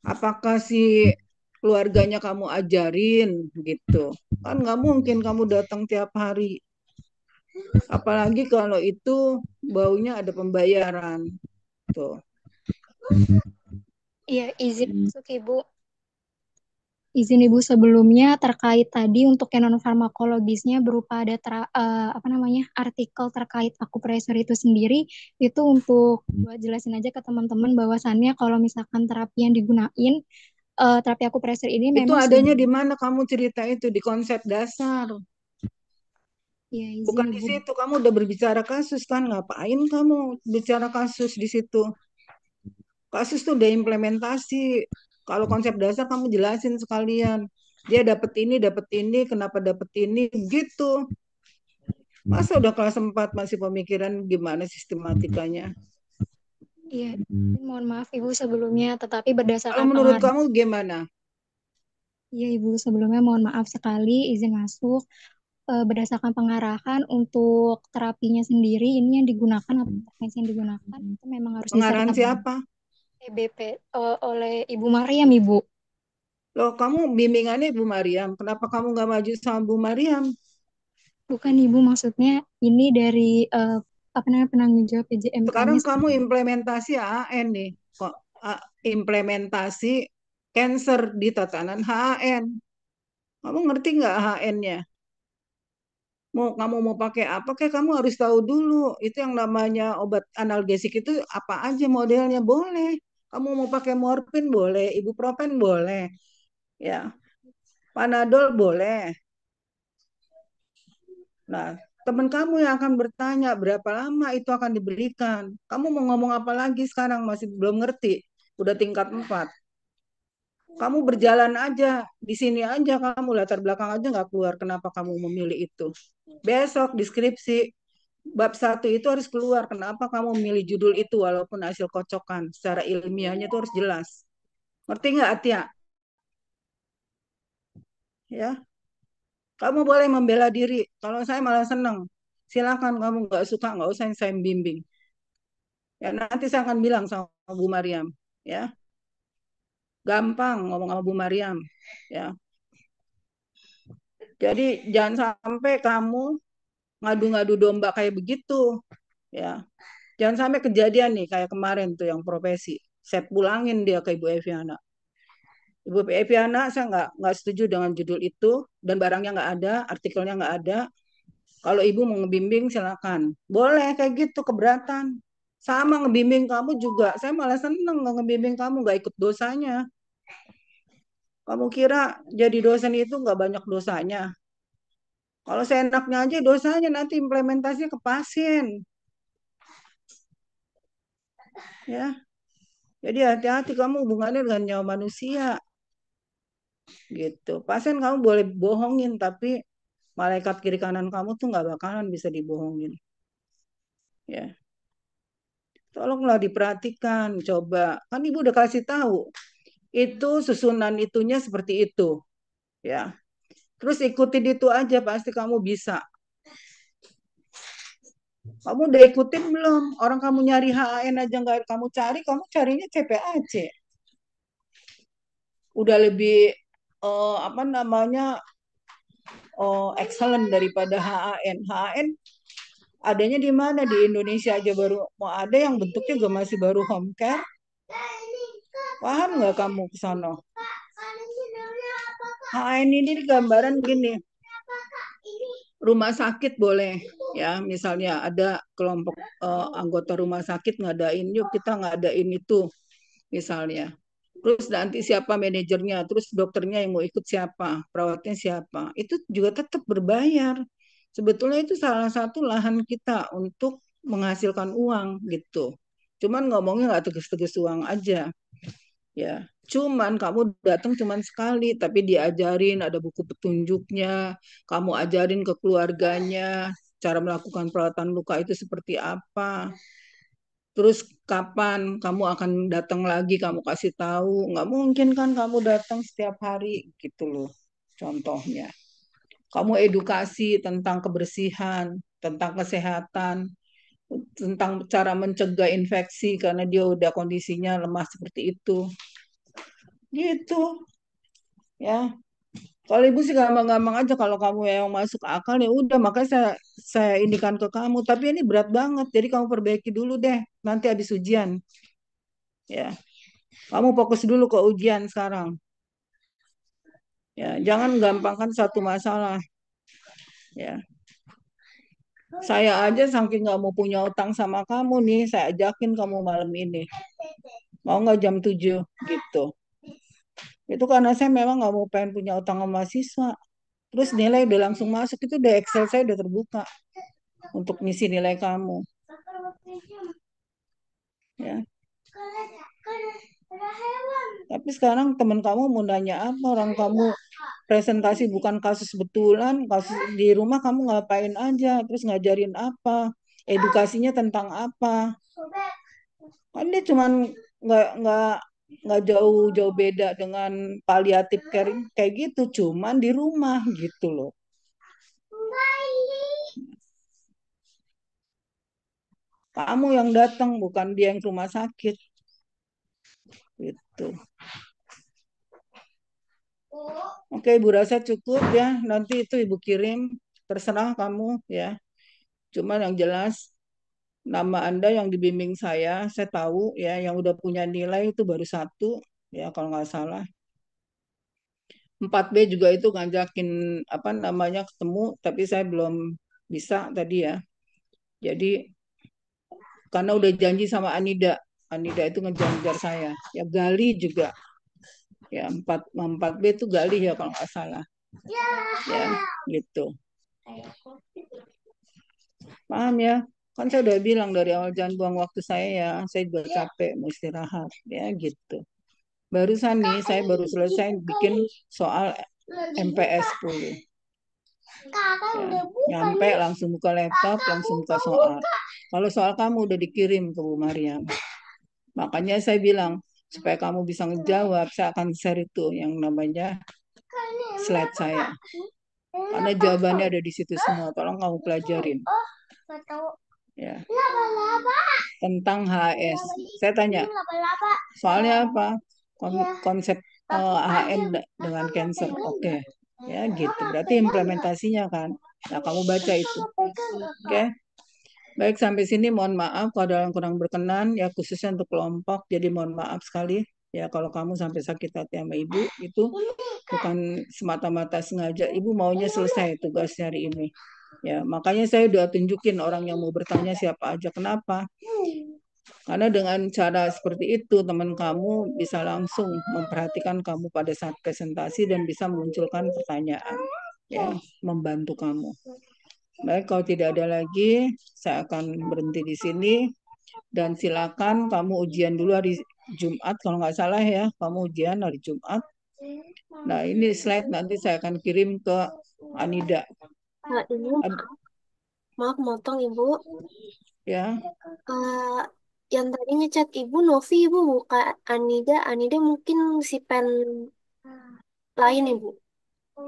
Apakah si keluarganya kamu ajarin gitu? Kan nggak mungkin kamu datang tiap hari. Apalagi kalau itu baunya ada pembayaran. Tuh. Iya, izin masuk Ibu. Izin Ibu sebelumnya terkait tadi untuk yang non-farmakologisnya berupa ada apa namanya artikel terkait akupresur itu sendiri itu untuk buat jelasin aja ke teman-teman bahwasannya kalau misalkan terapi yang digunain terapi akupresur ini Itu memang sudah adanya di mana kamu cerita itu di konsep dasar. ya izin Bukan di Ibu. situ kamu udah berbicara kasus kan? Ngapain kamu bicara kasus di situ? Kasus tuh udah implementasi. Kalau konsep dasar kamu jelasin sekalian. Dia dapat ini, kenapa dapat ini, gitu. Masa udah kelas 4 masih pemikiran gimana sistematikanya? Iya, mohon maaf Ibu sebelumnya, tetapi Kalau berdasarkan menurut kamu gimana? Iya Ibu, sebelumnya mohon maaf sekali izin masuk. Berdasarkan pengarahan untuk terapinya sendiri, ini yang digunakan atau intervensi yang digunakan itu memang harus Pengarahan disertai siapa? EBP oleh Ibu Mariam Ibu. Loh, kamu bimbingannya Bu Mariam. Kenapa kamu nggak maju sama Bu Mariam? Bukan Ibu, maksudnya ini dari apa namanya penanggung jawab PJMK-nya. Sekarang kamu implementasi AAN nih. Kok implementasi cancer di tatanan HAN. Kamu ngerti nggak HN-nya? Kamu mau pakai apa kayak kamu harus tahu dulu. Itu yang namanya obat analgesik itu apa aja modelnya boleh. Kamu mau pakai morfin boleh, ibuprofen boleh, ya. Panadol boleh. Nah, teman kamu yang akan bertanya berapa lama itu akan diberikan. Kamu mau ngomong apa lagi sekarang masih belum ngerti. Udah tingkat 4. Kamu berjalan aja, di sini aja kamu latar belakang aja nggak keluar kenapa kamu memilih itu. Besok deskripsi bab 1 itu harus keluar kenapa kamu memilih judul itu walaupun hasil kocokan. Secara ilmiahnya itu harus jelas. Ngerti nggak Atia? Ya, kamu boleh membela diri. Kalau saya malah senang. Silakan kamu nggak suka nggak usah saya bimbing. Ya nanti saya akan bilang sama Bu Mariam. Ya, gampang ngomong sama Bu Mariam. Ya, jadi jangan sampai kamu ngadu-ngadu domba kayak begitu. Ya, jangan sampai kejadian nih kayak kemarin tuh yang profesi. Saya pulangin dia ke Ibu Eviana. Ibu Eviana, saya nggak setuju dengan judul itu dan barangnya nggak ada, artikelnya nggak ada. Kalau ibu mau ngebimbing silakan. Boleh kayak gitu keberatan. Sama ngebimbing kamu juga. Saya malah seneng ngebimbing kamu nggak ikut dosanya. Kamu kira jadi dosen itu nggak banyak dosanya? Kalau seenaknya aja dosanya nanti implementasinya ke pasien. Ya, jadi hati-hati kamu hubungannya dengan nyawa manusia. Gitu. Pasien kamu boleh bohongin, tapi malaikat kiri kanan kamu tuh nggak bakalan bisa dibohongin. Ya, tolonglah diperhatikan, coba. Kan ibu udah kasih tahu. Itu susunan itunya seperti itu, ya. Terus ikutin itu aja, pasti kamu bisa. Kamu udah ikutin belum? Orang kamu nyari HAN aja nggak kamu carinya CPAC. Udah lebih apa namanya excellent daripada HAN. HAN adanya di mana? Di Indonesia aja baru mau ada yang bentuknya juga masih baru home care. Paham nggak kamu ke sana? HAN ini gambaran gini. Rumah sakit boleh ya, misalnya ada kelompok anggota rumah sakit ngadain, yuk kita ngadain itu misalnya. Terus nanti siapa manajernya, terus dokternya yang mau ikut siapa, perawatnya siapa. Itu juga tetap berbayar. Sebetulnya itu salah satu lahan kita untuk menghasilkan uang gitu. Cuman ngomongnya nggak tegas-tegas uang aja. Ya, cuman kamu datang cuman sekali, tapi diajarin ada buku petunjuknya, kamu ajarin ke keluarganya cara melakukan perawatan luka itu seperti apa. Terus kapan kamu akan datang lagi, kamu kasih tahu. Nggak mungkin kan kamu datang setiap hari gitu loh. Contohnya, kamu edukasi tentang kebersihan, tentang kesehatan, tentang cara mencegah infeksi karena dia udah kondisinya lemah seperti itu. Gitu ya. Kalau ibu sih gampang-gampang aja kalau kamu yang masuk akal ya udah makanya saya indikan ke kamu. Tapi ini berat banget, jadi kamu perbaiki dulu deh. Nanti habis ujian, ya. Kamu fokus dulu ke ujian sekarang. Ya, jangan gampangkan satu masalah. Ya, saya aja saking nggak mau punya utang sama kamu nih, saya ajakin kamu malam ini. Mau nggak jam 7 gitu. Itu karena saya memang nggak mau pengen punya utang sama mahasiswa. Terus nilai udah langsung masuk itu udah Excel saya udah terbuka untuk ngisi nilai kamu. Ya. Tapi sekarang teman kamu mau nanya apa? Orang kamu presentasi bukan kasus betulan, kasus di rumah kamu ngapain aja, terus ngajarin apa, edukasinya tentang apa? Kan dia cuman nggak nggak jauh-jauh beda dengan palliative care kayak gitu, cuman di rumah gitu loh. Kamu yang datang, bukan dia yang ke rumah sakit gitu. Oke, Ibu rasa cukup ya. Nanti itu Ibu kirim, terserah kamu ya. Cuman yang jelas nama Anda yang dibimbing saya tahu ya, yang udah punya nilai itu baru satu ya kalau nggak salah. 4B juga itu ngajakin apa namanya ketemu, tapi saya belum bisa tadi ya. Jadi karena udah janji sama Anida, Anida itu ngejar-ngejar saya. Ya Gali juga, ya 4B itu Gali ya kalau nggak salah. Ya gitu. Paham ya? Kan saya udah bilang dari awal jangan buang waktu saya ya. Saya juga capek mau istirahat ya gitu. Barusan nih saya baru selesai bikin soal MPS 10. Ya, nyampe langsung buka laptop, langsung buka soal. Kalau soal kamu udah dikirim ke Bu Mariam. Makanya saya bilang supaya kamu bisa ngejawab, saya akan share itu yang namanya slide saya. Karena jawabannya ada di situ semua. Tolong kamu pelajarin. Ya. Tentang HS. Saya tanya, soalnya apa? Konsep HN dengan cancer. Oke. Ya gitu. Berarti implementasinya kan. Nah, kamu baca itu. Oke. Baik, sampai sini mohon maaf kalau ada yang kurang berkenan ya khususnya untuk kelompok. Jadi mohon maaf sekali ya kalau kamu sampai sakit hati sama ibu itu bukan semata-mata sengaja. Ibu maunya selesai tugas hari ini. Ya, makanya saya udah tunjukin orang yang mau bertanya siapa aja. Kenapa? Karena dengan cara seperti itu teman kamu bisa langsung memperhatikan kamu pada saat presentasi dan bisa memunculkan pertanyaan ya, membantu kamu. Baik, kalau tidak ada lagi, saya akan berhenti di sini. Dan silakan kamu ujian dulu hari Jumat, kalau nggak salah ya, kamu ujian hari Jumat. Nah, ini slide nanti saya akan kirim ke Anida. Nah, Ibu, maaf motong Ibu. Ya, Eh, yang tadi ngechat Ibu Novi, Ibu bukan Anida. Anida mungkin si pen lain Ibu.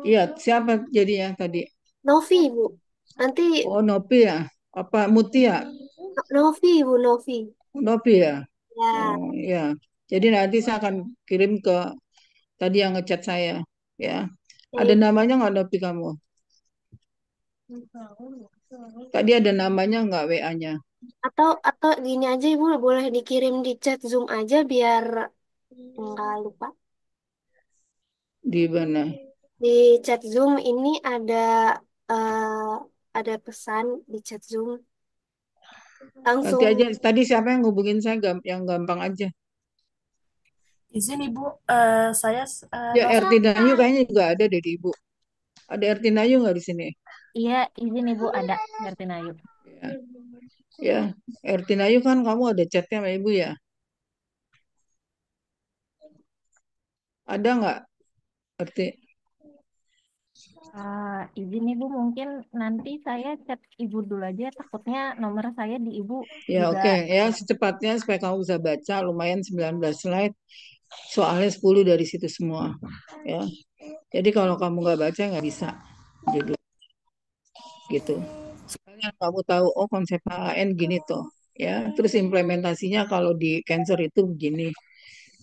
iya, siapa jadinya tadi? Novi Ibu. Nanti Oh, Nopi ya? Apa Mutia? Novi Ibu Novi. Nopi ya? Ya, Oh, ya. Jadi nanti saya akan kirim ke tadi yang ngechat saya. Ya, ya ada Ibu. namanya nggak Nopi kamu? Tadi ada namanya nggak WA-nya? Atau gini aja Ibu boleh dikirim di chat Zoom aja biar nggak lupa. Di mana? Di chat Zoom ini eh, ada pesan di chat Zoom Nanti langsung. aja. Tadi siapa yang ngubungin saya yang gampang aja. Izin Ibu, saya Ya, Novi. Ertinayu kayaknya juga ada deh di Ibu. Ada Ertinayu nggak di sini? Iya, izin Ibu ada Hertinayu. Ya, ya. Ertinayu kan kamu ada chatnya sama Ibu ya? Ada nggak? Erti? Izin Ibu mungkin nanti saya chat Ibu dulu aja. Takutnya nomor saya di Ibu Ya, juga oke. Ya, kurang. secepatnya supaya kamu bisa baca. Lumayan 19 slide. Soalnya 10 dari situ semua. Ya. Jadi kalau kamu nggak baca nggak bisa. Jadi gitu. Soalnya kamu tahu, oh konsep HN gini tuh. Ya, terus implementasinya kalau di cancer itu begini.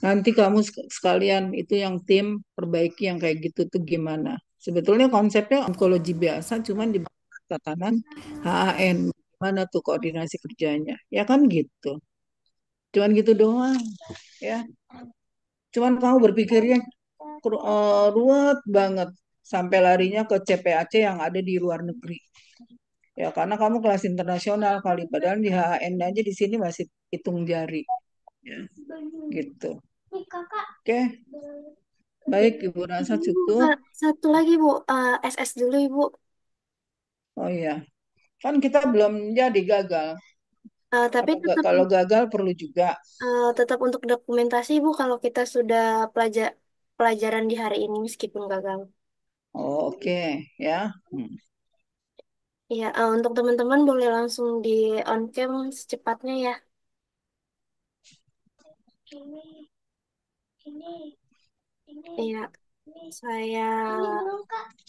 Nanti kamu sekalian itu yang tim perbaiki yang kayak gitu tuh gimana? Sebetulnya konsepnya onkologi biasa, cuman di tatanan HAN. Gimana tuh koordinasi kerjanya? Ya kan gitu. Cuman gitu doang. Ya. Cuman kamu berpikirnya ruwet banget. Sampai larinya ke CPAC yang ada di luar negeri. Ya karena kamu kelas internasional kali. Padahal di HAN aja di sini masih hitung jari. Ya, gitu. Oke. Baik, Ibu rasa Ibu, cukup. satu lagi Bu, SS dulu Ibu. Oh iya, kan kita belum jadi gagal. Tapi Apa tetap kalau gagal perlu juga? tetap untuk dokumentasi Bu kalau kita sudah pelajaran di hari ini meskipun gagal. Oh, oke ya. Ya, untuk teman-teman boleh langsung di on cam secepatnya ya. Iya, saya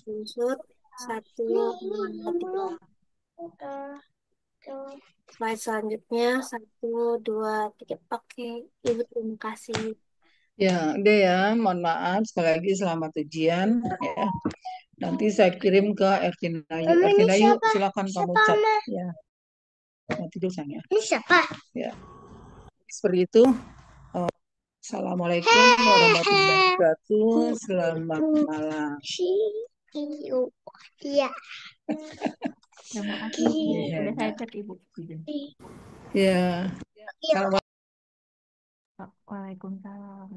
unsur 1, 2, 3. Slide selanjutnya 1, 2, 3. Oke, Ibu terima kasih. Ya, udah ya. Mohon maaf sekali lagi selamat ujian ya. Nanti saya kirim ke Ertinayu. Ertinayu, silakan kamu cat ya. Mau tidur sayang ya. Ini siapa? Ya. Seperti itu. Assalamualaikum warahmatullahi wabarakatuh. Selamat malam. Iya. Terima kasih Bu. Iya. Udah saya chat Ibu. Ya. Assalamualaikum. Waalaikumsalam.